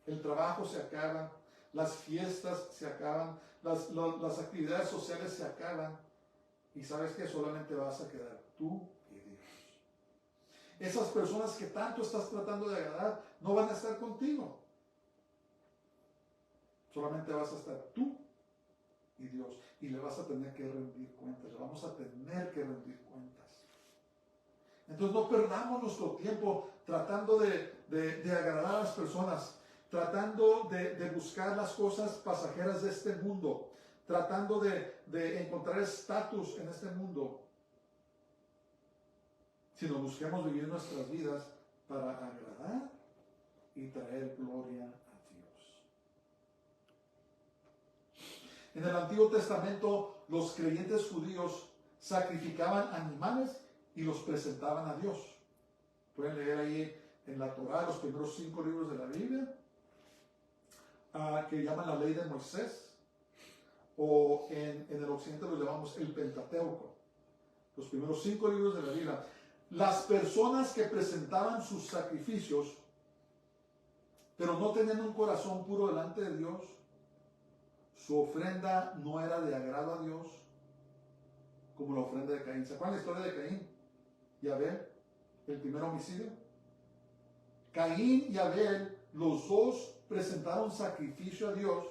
El trabajo se acaba, las fiestas se acaban, las actividades sociales se acaban. Y sabes que solamente vas a quedar tú y Dios. Esas personas que tanto estás tratando de agradar no van a estar contigo. Solamente vas a estar tú y Dios. Y le vas a tener que rendir cuentas. Le vamos a tener que rendir cuentas. Entonces no perdamos nuestro tiempo tratando de agradar a las personas, tratando de buscar las cosas pasajeras de este mundo, tratando de encontrar estatus en este mundo, sino busquemos vivir nuestras vidas para agradar y traer gloria a Dios. En el Antiguo Testamento, los creyentes judíos sacrificaban animales y los presentaban a Dios. Pueden leer ahí en la Torá los primeros 5 libros de la Biblia, que llaman la ley de Moisés, o en el occidente lo llamamos el Pentateuco. Los primeros 5 libros de la Biblia. Las personas que presentaban sus sacrificios, pero no tenían un corazón puro delante de Dios, su ofrenda no era de agrado a Dios, como la ofrenda de Caín. ¿Se acuerdan la historia de Caín y Abel? El primer homicidio. Caín y Abel, los dos presentaron sacrificio a Dios,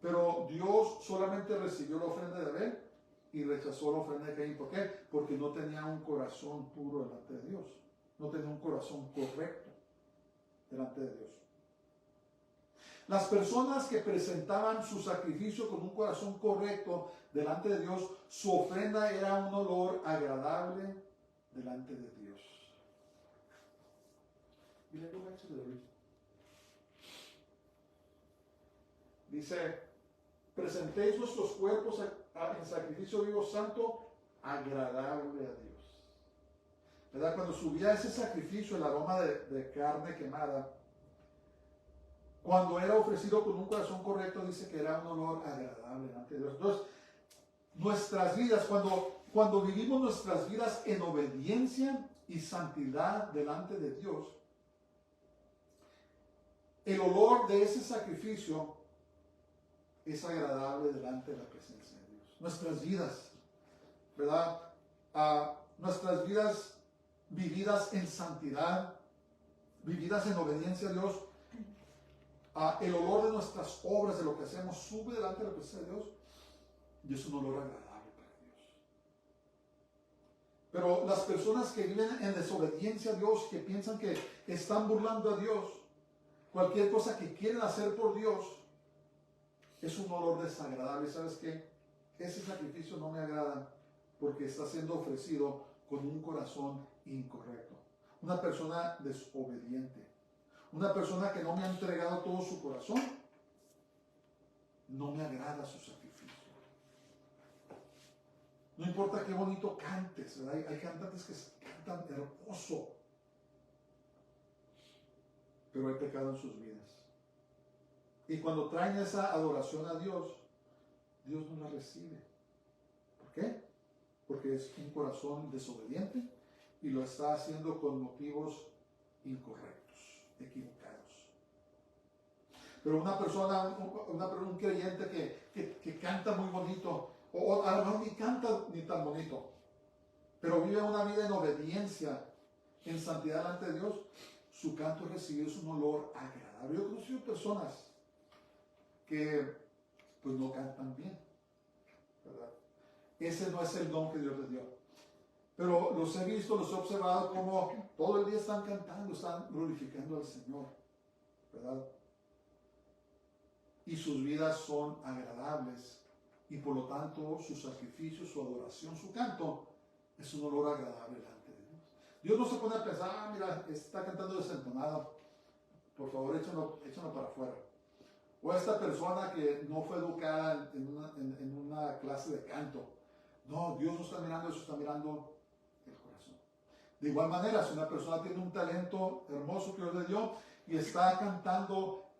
pero Dios solamente recibió la ofrenda de Abel y rechazó la ofrenda de Caín. ¿Por qué? Porque no tenía un corazón puro delante de Dios. No tenía un corazón correcto delante de Dios. Las personas que presentaban su sacrificio con un corazón correcto delante de Dios, su ofrenda era un olor agradable delante de Dios. Dice, presentéis vuestros cuerpos en sacrificio vivo, santo, agradable a Dios. ¿Verdad? Cuando subía ese sacrificio, el aroma de carne quemada, cuando era ofrecido con un corazón correcto, dice que era un olor agradable delante de Dios. Entonces, nuestras vidas, cuando vivimos nuestras vidas en obediencia y santidad delante de Dios, el olor de ese sacrificio es agradable delante de la presencia de Dios. Nuestras vidas, ¿verdad? Nuestras vidas vividas en santidad, vividas en obediencia a Dios, el olor de nuestras obras, de lo que hacemos, sube delante de la presencia de Dios y es un olor agradable para Dios. Pero las personas que viven en desobediencia a Dios, que piensan que están burlando a Dios, cualquier cosa que quieren hacer por Dios, es un olor desagradable. ¿Sabes qué? Ese sacrificio no me agrada porque está siendo ofrecido con un corazón incorrecto. Una persona desobediente. Una persona que no me ha entregado todo su corazón, no me agrada su sacrificio. No importa qué bonito cantes, ¿verdad? Hay cantantes que cantan hermoso, pero hay pecado en sus vidas. Y cuando traen esa adoración a Dios, Dios no la recibe. ¿Por qué? Porque es un corazón desobediente y lo está haciendo con motivos incorrectos, equivocados. Pero una persona, un creyente que canta muy bonito, o a lo mejor ni canta ni tan bonito, pero vive una vida en obediencia, en santidad delante de Dios, su canto recibido es un olor agradable. Yo he conocido personas que pues no cantan bien, ¿verdad? Ese no es el don que Dios les dio. Pero los he visto, los he observado como todo el día están cantando, están glorificando al Señor, ¿verdad? Y sus vidas son agradables y por lo tanto su sacrificio, su adoración, su canto es un olor agradable delante de Dios. Dios no se pone a pensar, mira, está cantando desentonado, por favor échalo para afuera. O esta persona que no fue educada en una clase de canto. No, Dios no está mirando eso, está mirando el corazón. De igual manera, si una persona tiene un talento hermoso que Dios le dio y está cantando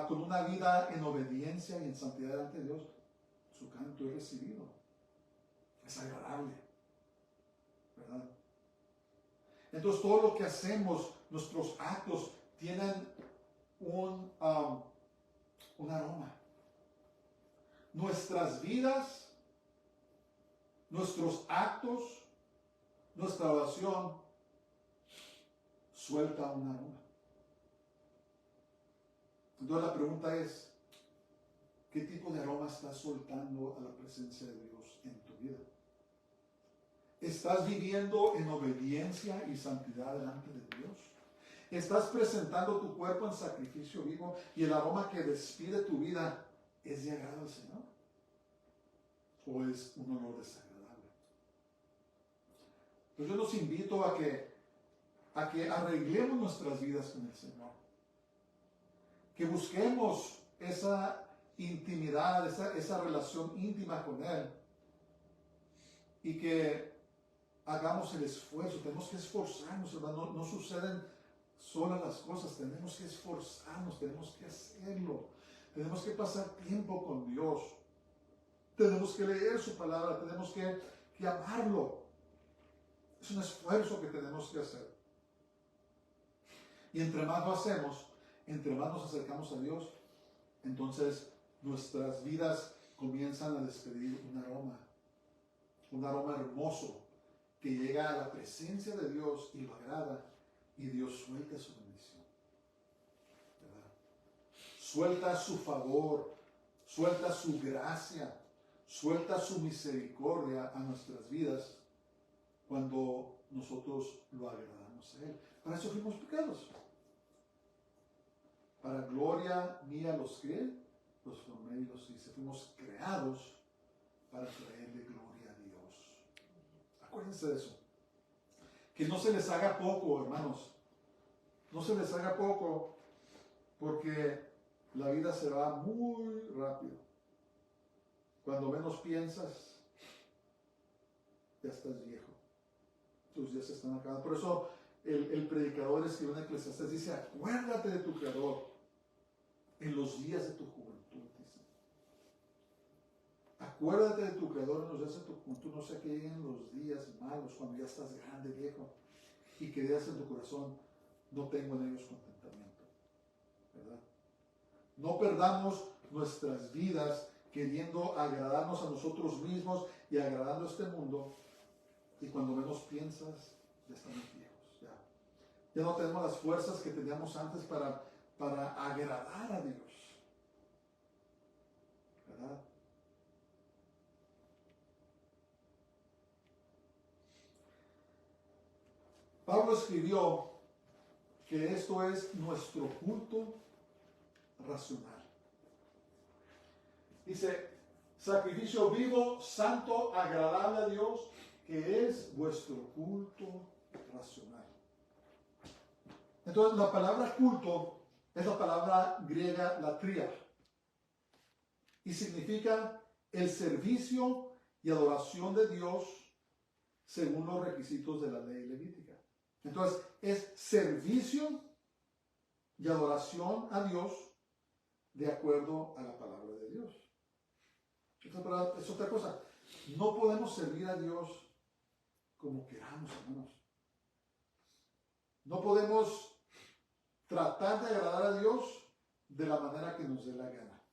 con una vida en obediencia y en santidad delante de Dios, su canto es recibido. Es agradable, ¿verdad? Entonces todo lo que hacemos, nuestros actos, tienen un aroma. Nuestras vidas, nuestros actos, nuestra oración suelta un aroma. Entonces la pregunta es, ¿qué tipo de aroma estás soltando a la presencia de Dios en tu vida? ¿Estás viviendo en obediencia y santidad delante de Dios? ¿Estás presentando tu cuerpo en sacrificio vivo y el aroma que despide tu vida es de agrado al Señor? ¿O es un olor desagradable? Pues yo los invito a que arreglemos nuestras vidas con el Señor. Que busquemos esa intimidad, esa relación íntima con Él. Y que hagamos el esfuerzo. Tenemos que esforzarnos, hermano. No suceden solas las cosas. Tenemos que esforzarnos, tenemos que hacerlo. Tenemos que pasar tiempo con Dios. Tenemos que leer su palabra, tenemos que amarlo. Es un esfuerzo que tenemos que hacer. Y entre más lo hacemos, entre más nos acercamos a Dios, entonces nuestras vidas comienzan a despedir un aroma hermoso que llega a la presencia de Dios y lo agrada, y Dios suelta su bendición, ¿verdad? Suelta su favor, suelta su gracia, suelta su misericordia a nuestras vidas cuando nosotros lo agradamos a Él. Para eso fuimos pecados. Para gloria mía los formé y los hice. Fuimos creados para traerle gloria a Dios. Acuérdense de eso. Que no se les haga poco, hermanos. No se les haga poco, porque la vida se va muy rápido. Cuando menos piensas, ya estás viejo. Tus días se están acabando. Por eso el predicador escribió en Eclesiastés, dice, acuérdate de tu Creador en los días de tu juventud, dice. Acuérdate de tu Creador en los días de tu juventud, no sea que lleguen los días malos cuando ya estás grande, viejo, y que digas en tu corazón, no tengo en ellos contentamiento, ¿verdad? No perdamos nuestras vidas queriendo agradarnos a nosotros mismos y agradando a este mundo, y cuando menos piensas, ya estamos viejos, ya no tenemos las fuerzas que teníamos antes para agradar a Dios, ¿verdad? Pablo escribió que esto es nuestro culto racional. Dice, sacrificio vivo, santo, agradable a Dios, que es vuestro culto racional. Entonces, la palabra culto es la palabra griega latría y significa el servicio y adoración de Dios según los requisitos de la ley levítica. Entonces, es servicio y adoración a Dios de acuerdo a la palabra de Dios. Es otra cosa. No podemos servir a Dios como queramos, hermanos. No podemos tratar de agradar a Dios de la manera que nos dé la gana.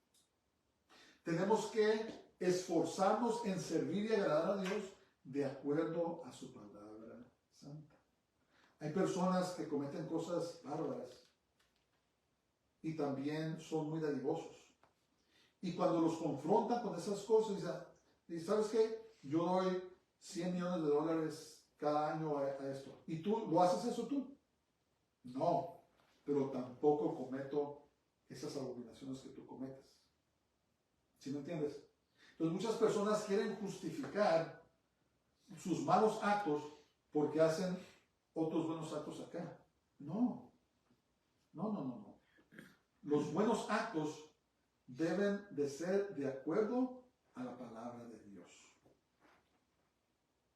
Tenemos que esforzarnos en servir y agradar a Dios de acuerdo a su palabra santa. Hay personas que cometen cosas bárbaras y también son muy dadivosos. Y cuando los confrontan con esas cosas, dicen, ¿sabes qué? Yo doy $100 millones cada año a esto. ¿Y tú lo haces eso tú? No, pero tampoco cometo esas abominaciones que tú cometes. ¿Sí me entiendes? Entonces muchas personas quieren justificar sus malos actos porque hacen otros buenos actos acá. No. Los buenos actos deben de ser de acuerdo a la palabra de Dios.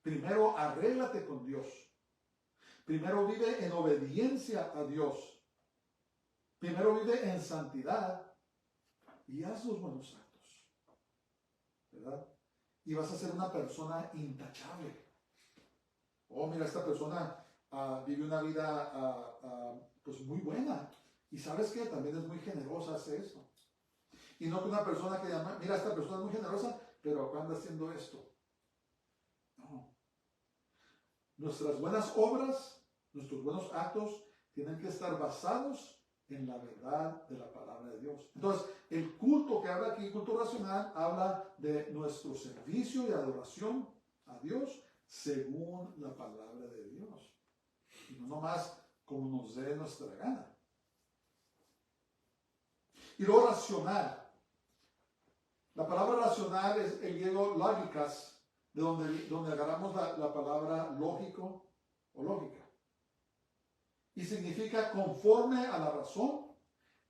Primero, arréglate con Dios. Primero, vive en obediencia a Dios. Primero vive en santidad y haz los buenos actos, ¿verdad? Y vas a ser una persona intachable. Oh, mira, esta persona vive una vida pues muy buena. Y ¿sabes qué? También es muy generosa, hace eso. Y no que una persona que llama, mira, esta persona es muy generosa, pero acá anda haciendo esto. No. Nuestras buenas obras, nuestros buenos actos, tienen que estar basados en la verdad de la palabra de Dios. Entonces, el culto que habla aquí, culto racional, habla de nuestro servicio y adoración a Dios según la palabra de Dios. Y no nomás como nos dé nuestra gana. Y luego racional. La palabra racional es el griego lógicas, de donde agarramos la palabra lógico o lógica. Y significa conforme a la razón,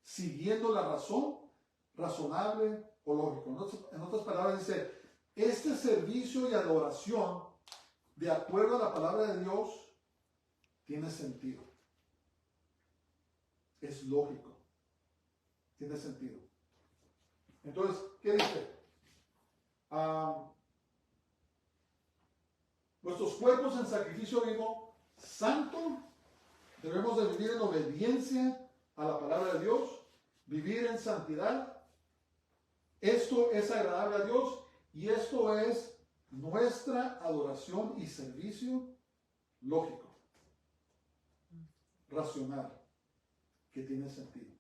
siguiendo la razón, razonable o lógico. En otras palabras dice, este servicio y adoración, de acuerdo a la palabra de Dios, tiene sentido. Es lógico. Tiene sentido. Entonces, ¿qué dice? Nuestros cuerpos en sacrificio vivo, santo, debemos de vivir en obediencia a la palabra de Dios, vivir en santidad. Esto es agradable a Dios y esto es nuestra adoración y servicio lógico, racional, que tiene sentido.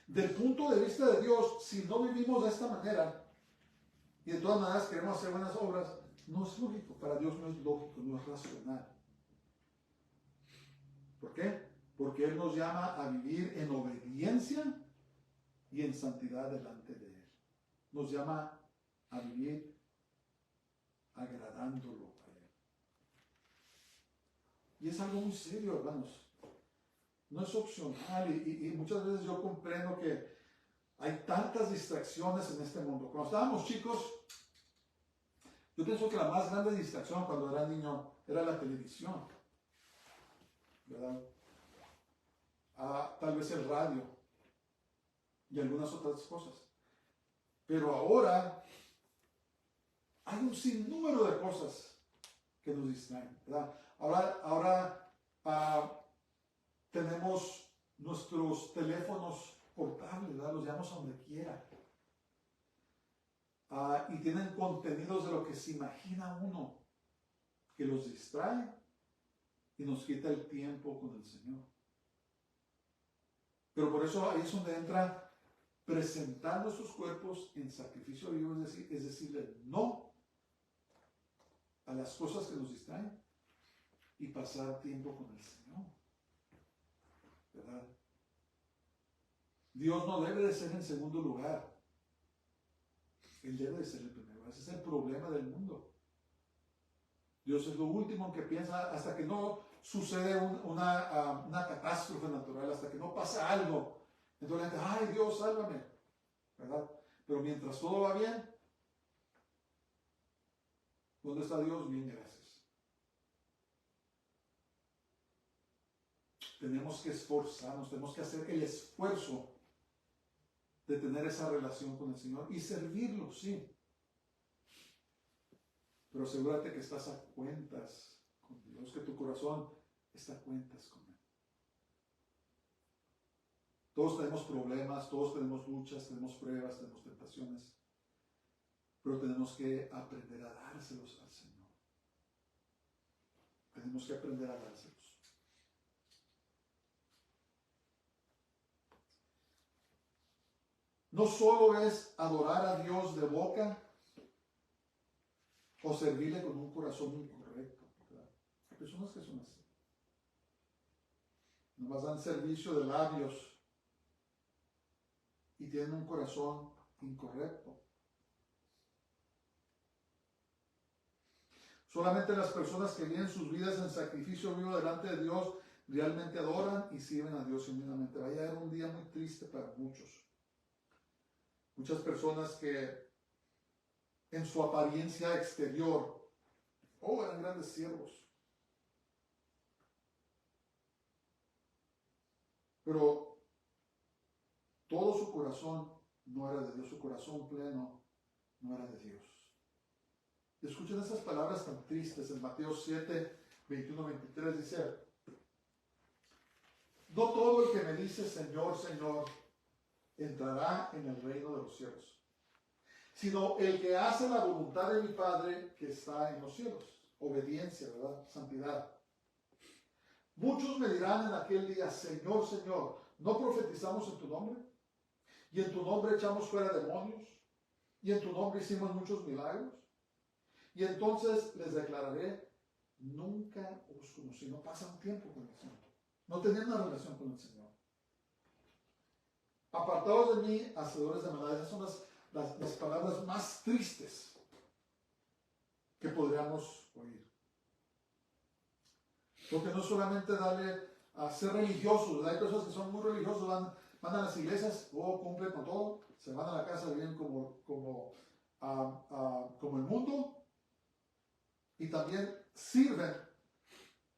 Del punto de vista de Dios, si no vivimos de esta manera y de todas maneras queremos hacer buenas obras, no es lógico. Para Dios no es lógico, no es racional. ¿Por qué? Porque Él nos llama a vivir en obediencia y en santidad delante de Él. Nos llama a vivir agradándolo a Él. Y es algo muy serio, hermanos. No es opcional y muchas veces yo comprendo que hay tantas distracciones en este mundo. Cuando estábamos chicos, yo pienso que la más grande distracción cuando era niño era la televisión, ¿verdad? Tal vez el radio y algunas otras cosas. Pero ahora hay un sinnúmero de cosas que nos distraen, ¿verdad? Ahora tenemos nuestros teléfonos portables, ¿verdad? Los llevamos a donde quiera. Y tienen contenidos de lo que se imagina uno, que los distrae y nos quita el tiempo con el Señor. Pero por eso ahí es donde entra presentar nuestros cuerpos en sacrificio vivo, es decirle no a las cosas que nos distraen y pasar tiempo con el Señor, ¿verdad? Dios no debe de ser en segundo lugar. Él debe de ser el primero. Ese es el problema del mundo. Dios es lo último en que piensa hasta que no sucede una catástrofe natural, hasta que no pasa algo. Entonces la gente, ay Dios, sálvame, ¿verdad? Pero mientras todo va bien, ¿dónde está Dios? Bien, gracias. Tenemos que esforzarnos, tenemos que hacer el esfuerzo de tener esa relación con el Señor y servirlo, sí. Pero asegúrate que estás a cuentas con Dios, que tu corazón está a cuentas con Él. Todos tenemos problemas, todos tenemos luchas, tenemos pruebas, tenemos tentaciones, pero tenemos que aprender a dárselos al Señor. Tenemos que aprender a dárselos. No solo es adorar a Dios de boca o servirle con un corazón incorrecto, ¿verdad? Hay personas que son así. Nomás dan servicio de labios y tienen un corazón incorrecto. Solamente las personas que viven sus vidas en sacrificio vivo delante de Dios realmente adoran y sirven a Dios genuinamente. Vaya a haber un día muy triste para muchos. Muchas personas que en su apariencia exterior, eran grandes siervos. Pero todo su corazón no era de Dios, su corazón pleno no era de Dios. Escuchen esas palabras tan tristes en Mateo 7, 21-23, dice: no todo el que me dice Señor, Señor, entrará en el reino de los cielos, sino el que hace la voluntad de mi Padre que está en los cielos. Obediencia, ¿verdad? Santidad. Muchos me dirán en aquel día: Señor, Señor, ¿no profetizamos en tu nombre? Y en tu nombre echamos fuera demonios, y en tu nombre hicimos muchos milagros. Y entonces les declararé: nunca os conocí. No pasan tiempo con el Señor, no tenían una relación con el Señor. Apartados de mí, hacedores de maldad. Esas son las palabras más tristes que podríamos oír. Porque no solamente darle a ser religiosos, ¿verdad? Hay personas que son muy religiosos, van a las iglesias, cumplen con todo, se van a la casa, viven como el mundo, y también sirven,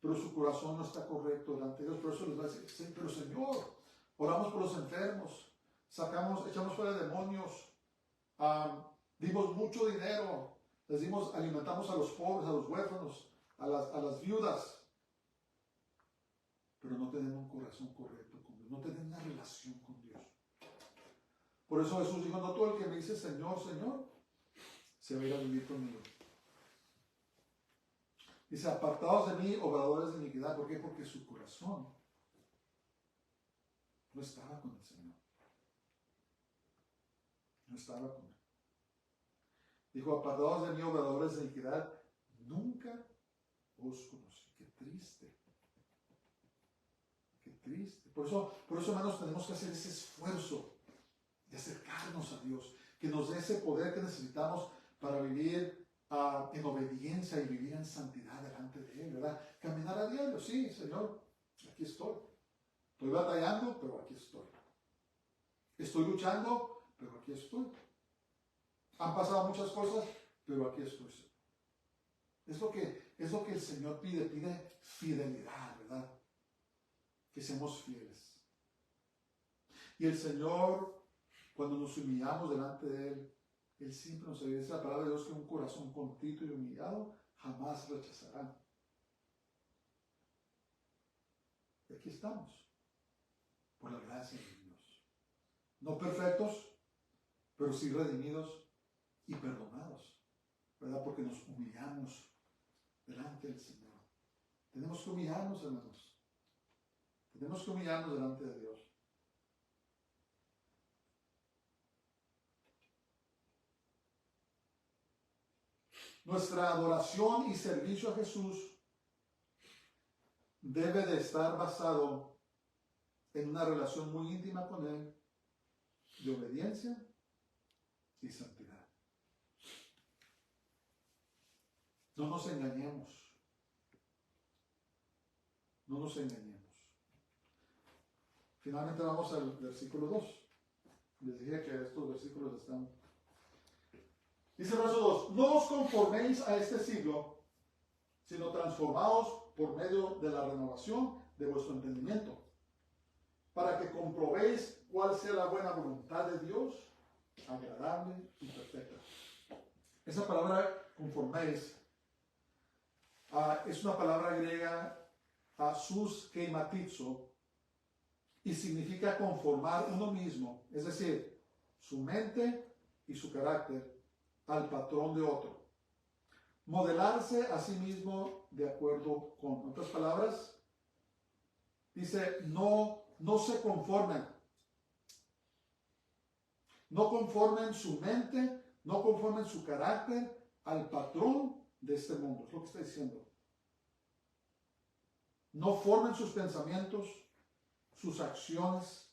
pero su corazón no está correcto delante de Dios. Por eso les va a decir: sí, pero Señor, oramos por los enfermos, echamos fuera demonios, dimos mucho dinero, alimentamos a los pobres, a los huérfanos, a las viudas, pero no tenemos un corazón correcto con Dios, no tenemos una relación con Dios. Por eso Jesús dijo: no todo el que me dice Señor, Señor, se va a ir a vivir conmigo. Dice: apartados de mí, obradores de iniquidad. ¿Por qué? Porque su corazón no estaba con el Señor. No estaba con Él. Dijo: apartados de mí, obradores de iniquidad, nunca os conocí. Qué triste. Qué triste. Por eso, hermanos, tenemos que hacer ese esfuerzo de acercarnos a Dios, que nos dé ese poder que necesitamos para vivir en obediencia y vivir en santidad delante de Él, ¿verdad? Caminar a diario, sí, Señor, aquí estoy. Estoy batallando, pero aquí estoy. Estoy luchando, pero aquí estoy. Han pasado muchas cosas, pero aquí estoy. Es lo que el Señor pide fidelidad, ¿verdad? Que seamos fieles. Y el Señor, cuando nos humillamos delante de Él, Él siempre nos ayuda. Dice la palabra de Dios que un corazón contrito y humillado jamás rechazará. Y aquí estamos, por la gracia de Dios. No perfectos, pero sí redimidos y perdonados, ¿verdad? Porque nos humillamos delante del Señor. Tenemos que humillarnos, hermanos. Tenemos que humillarnos delante de Dios. Nuestra adoración y servicio a Jesús debe de estar basado en una relación muy íntima con Él, de obediencia y santidad. No nos engañemos. No nos engañemos. Finalmente vamos al versículo 2. Les dije que estos versículos están... Dice el verso 2: no os conforméis a este siglo, sino transformaos por medio de la renovación de vuestro entendimiento, para que comprobéis cuál sea la buena voluntad de Dios, agradable y perfecta. Esa palabra conforméis es una palabra griega, sus keimatizo, y significa conformar uno mismo, es decir, su mente y su carácter al patrón de otro. Modelarse a sí mismo de acuerdo con. En otras palabras, dice: no se conformen. No conformen su mente, no conformen su carácter al patrón de este mundo. Es lo que está diciendo. No formen sus pensamientos, sus acciones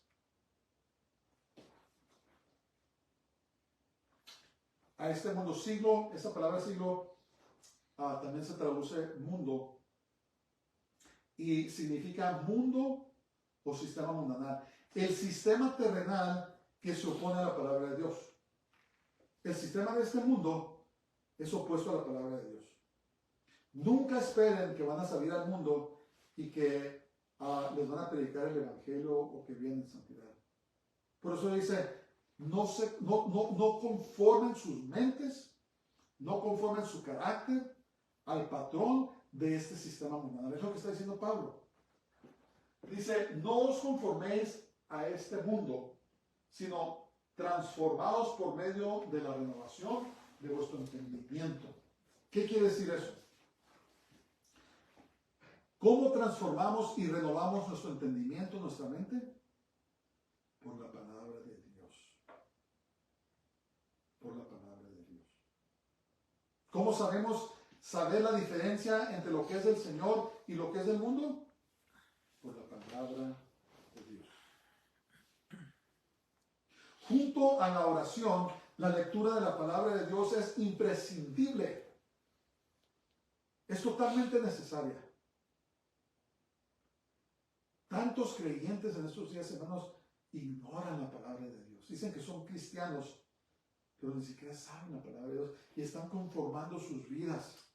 a este mundo. Siglo, esta palabra siglo también se traduce mundo y significa mundo o sistema mundanal. El sistema terrenal que se opone a la palabra de Dios. El sistema de este mundo es opuesto a la palabra de Dios. Nunca esperen que van a salir al mundo y que les van a predicar el evangelio o que vienen en santidad. Por eso dice, no conformen sus mentes, no conformen su carácter al patrón de este sistema mundanal. Es lo que está diciendo Pablo. Dice, no os conforméis a este mundo, sino transformados por medio de la renovación de vuestro entendimiento. ¿Qué quiere decir eso? ¿Cómo transformamos y renovamos nuestro entendimiento, nuestra mente? Por la palabra de Dios. Por la palabra de Dios. ¿Cómo sabemos saber la diferencia entre lo que es del Señor y lo que es del mundo? Por la palabra de Dios. Junto a la oración, la lectura de la palabra de Dios es imprescindible. Es totalmente necesaria. Tantos creyentes en estos días, hermanos, ignoran la palabra de Dios. Dicen que son cristianos, pero ni siquiera saben la palabra de Dios y están conformando sus vidas.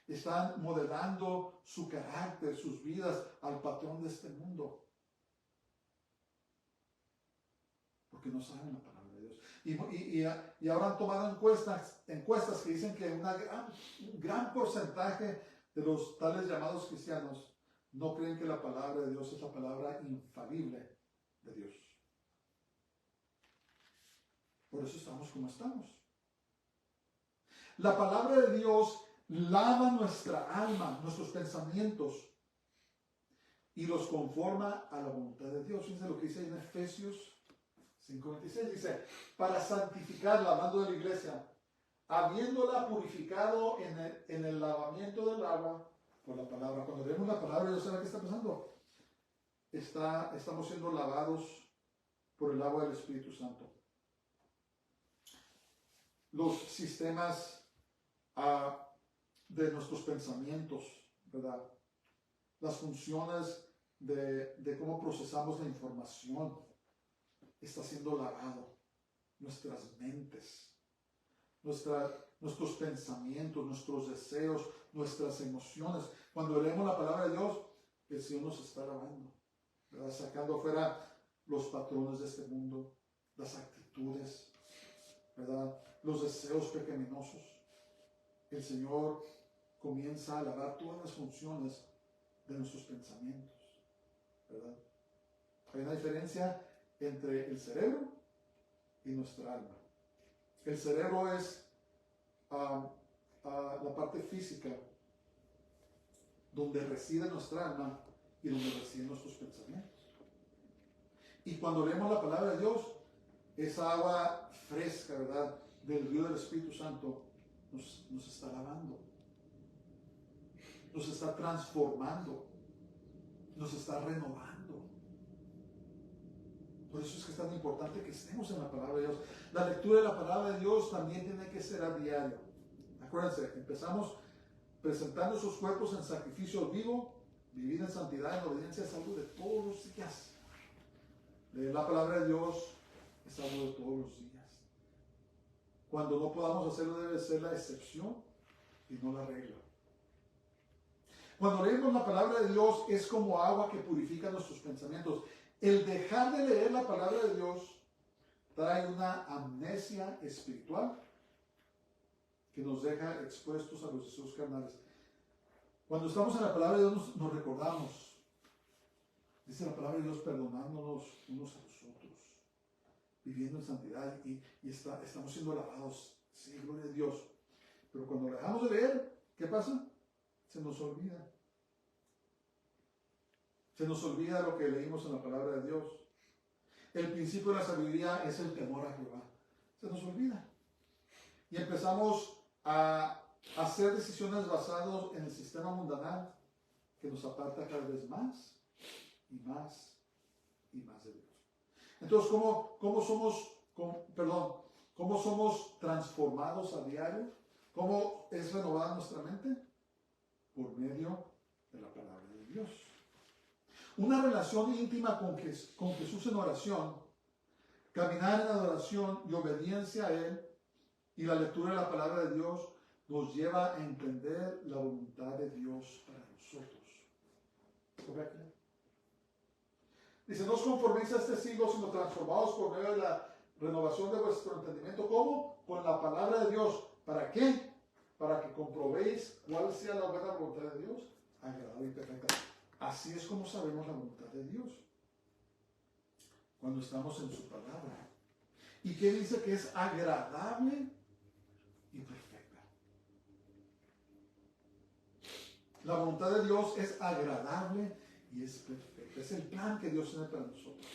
Están modelando su carácter, sus vidas al patrón de este mundo. Porque no saben la palabra de Dios. Y ahora han tomado encuestas que dicen que un gran porcentaje de los tales llamados cristianos no creen que la palabra de Dios es la palabra infalible de Dios. Por eso estamos como estamos. La palabra de Dios lava nuestra alma, nuestros pensamientos, y los conforma a la voluntad de Dios. Fíjense lo que dice en Efesios 5:26. Dice, para santificarla, hablando de la iglesia, habiéndola purificado en el lavamiento del agua por la palabra. Cuando leemos la palabra, ¿ya saben qué está pasando? Estamos siendo lavados por el agua del Espíritu Santo. Los sistemas de nuestros pensamientos, ¿verdad? Las funciones de cómo procesamos la información está siendo lavado. Nuestras mentes, nuestros pensamientos, nuestros deseos, nuestras emociones. Cuando leemos la palabra de Dios, el Señor nos está lavando, ¿verdad? Sacando afuera los patrones de este mundo, las actitudes, ¿verdad? Los deseos pecaminosos. El Señor comienza a lavar todas las funciones de nuestros pensamientos, ¿verdad? Hay una diferencia entre el cerebro y nuestra alma. El cerebro es la parte física donde reside nuestra alma y donde residen nuestros pensamientos. Y cuando leemos la palabra de Dios, esa agua fresca, ¿verdad?, del río del Espíritu Santo nos está lavando, nos está transformando, nos está renovando. Por eso es que es tan importante que estemos en la palabra de Dios. La lectura de la palabra de Dios también tiene que ser a diario. Acuérdense, empezamos presentando sus cuerpos en sacrificio vivo, vivir en santidad, en obediencia, es algo de todos los días. Leer la palabra de Dios es algo de todos los días. Cuando no podamos hacerlo, debe ser la excepción y no la regla. Cuando leemos la palabra de Dios es como agua que purifica nuestros pensamientos. El dejar de leer la palabra de Dios trae una amnesia espiritual que nos deja expuestos a los deseos carnales. Cuando estamos en la palabra de Dios nos recordamos, dice la palabra de Dios, perdonándonos unos a los otros, viviendo en santidad y estamos siendo lavados. Sí, gloria a Dios. Pero cuando dejamos de leer, ¿qué pasa? Se nos olvida. Se nos olvida lo que leímos en la palabra de Dios. El principio de la sabiduría es el temor a Jehová. Se nos olvida. Y empezamos a hacer decisiones basadas en el sistema mundanal que nos aparta cada vez más y más y más de Dios. Entonces, ¿cómo somos transformados a diario? ¿Cómo es renovada nuestra mente? Por medio de la palabra de Dios. Una relación íntima con Jesús en oración, caminar en adoración y obediencia a Él y la lectura de la palabra de Dios nos lleva a entender la voluntad de Dios para nosotros. ¿Correcto? Dice, no os conforméis a este siglo, sino transformados por medio de la renovación de vuestro entendimiento. ¿Cómo? Con la palabra de Dios. ¿Para qué? Para que comprobéis cuál sea la buena voluntad de Dios, agradable y perfecta. Así es como sabemos la voluntad de Dios. Cuando estamos en su palabra. ¿Y qué dice? Que es agradable y perfecta. La voluntad de Dios es agradable y es perfecta. Es el plan que Dios tiene para nosotros.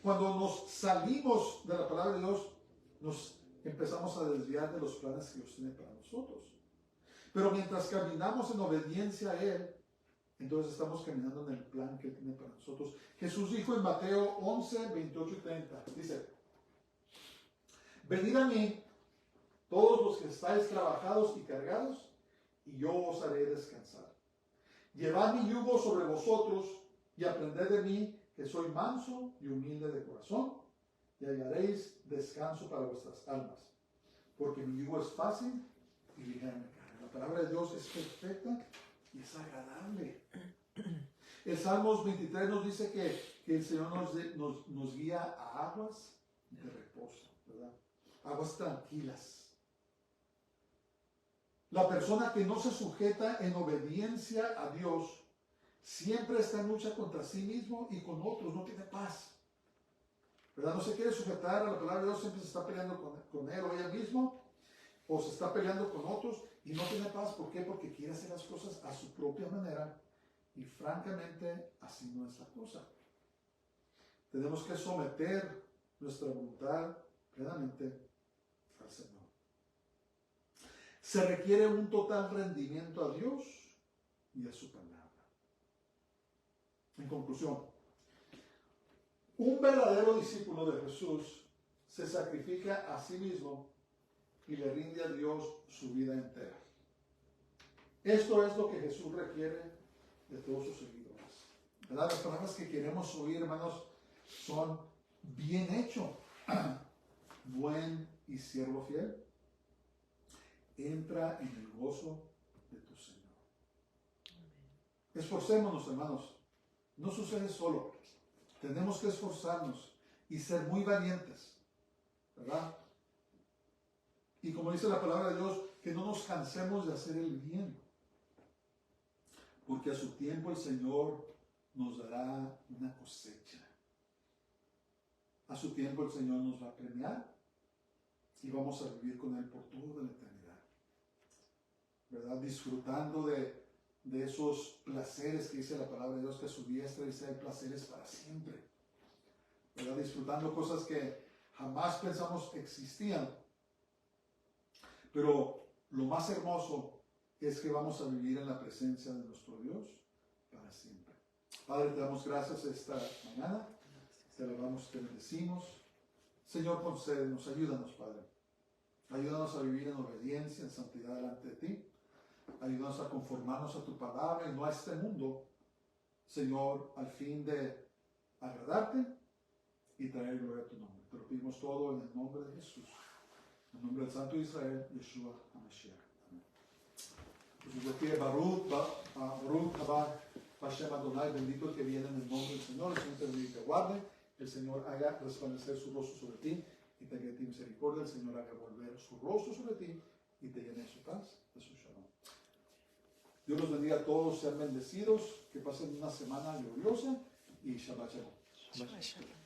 Cuando nos salimos de la palabra de Dios, nos empezamos a desviar de los planes que Dios tiene para nosotros. Pero mientras caminamos en obediencia a Él, entonces estamos caminando en el plan que Él tiene para nosotros. Jesús dijo en Mateo 11, 28 y 30, dice, venid a mí, todos los que estáis trabajados y cargados, y yo os haré descansar. Llevad mi yugo sobre vosotros y aprended de mí, que soy manso y humilde de corazón, y hallaréis descanso para vuestras almas. Porque mi yugo es fácil y ligera mi carga. La palabra de Dios es perfecta y es agradable. El Salmos 23 nos dice que el Señor nos guía a aguas de reposo, ¿verdad? Aguas tranquilas. La persona que no se sujeta en obediencia a Dios siempre está en lucha contra sí mismo y con otros, no tiene paz. ¿Verdad? No se quiere sujetar a la palabra de Dios, siempre se está peleando con él o ella mismo, o se está peleando con otros y no tiene paz. ¿Por qué? Porque quiere hacer las cosas a su propia manera y francamente así no es la cosa. Tenemos que someter nuestra voluntad plenamente al Señor. Se requiere un total rendimiento a Dios y a su palabra. En conclusión, un verdadero discípulo de Jesús se sacrifica a sí mismo y le rinde a Dios su vida entera. Esto es lo que Jesús requiere de todos sus seguidores. ¿Verdad? Las palabras que queremos oír, hermanos, son bien hecho, buen y siervo fiel. Entra en el gozo de tu Señor. Esforcémonos, hermanos. No sucede solo. Tenemos que esforzarnos y ser muy valientes, ¿verdad? Y como dice la palabra de Dios, que no nos cansemos de hacer el bien. Porque a su tiempo el Señor nos dará una cosecha. A su tiempo el Señor nos va a premiar y vamos a vivir con Él por toda la eternidad. ¿Verdad? Disfrutando de esos placeres que dice la palabra de Dios, que a su diestra dice hay placeres para siempre. ¿Verdad? Disfrutando cosas que jamás pensamos que existían. Pero lo más hermoso es que vamos a vivir en la presencia de nuestro Dios para siempre. Padre, te damos gracias esta mañana. Te alabamos, te bendecimos. Señor, concédenos, ayúdanos, Padre. Ayúdanos a vivir en obediencia, en santidad delante de ti. Ayúdanos a conformarnos a tu palabra y no a este mundo, Señor, al fin de agradarte y traer gloria a tu nombre. Te lo pedimos todo en el nombre de Jesús. En el nombre del Santo de Israel, Yeshua HaMashiach. Amén. Pues yo pide Baruch Haba Hashem Adonai, bendito el que viene en el nombre del Señor. El Señor te bendiga y te guarde. El Señor haga resplandecer su rostro sobre ti y te dé misericordia. El Señor haga volver su rostro sobre ti y te llene de su paz, de su shalom. Dios los bendiga a todos, sean bendecidos, que pasen una semana gloriosa y Shabbat Shalom. Shabbat Shalom.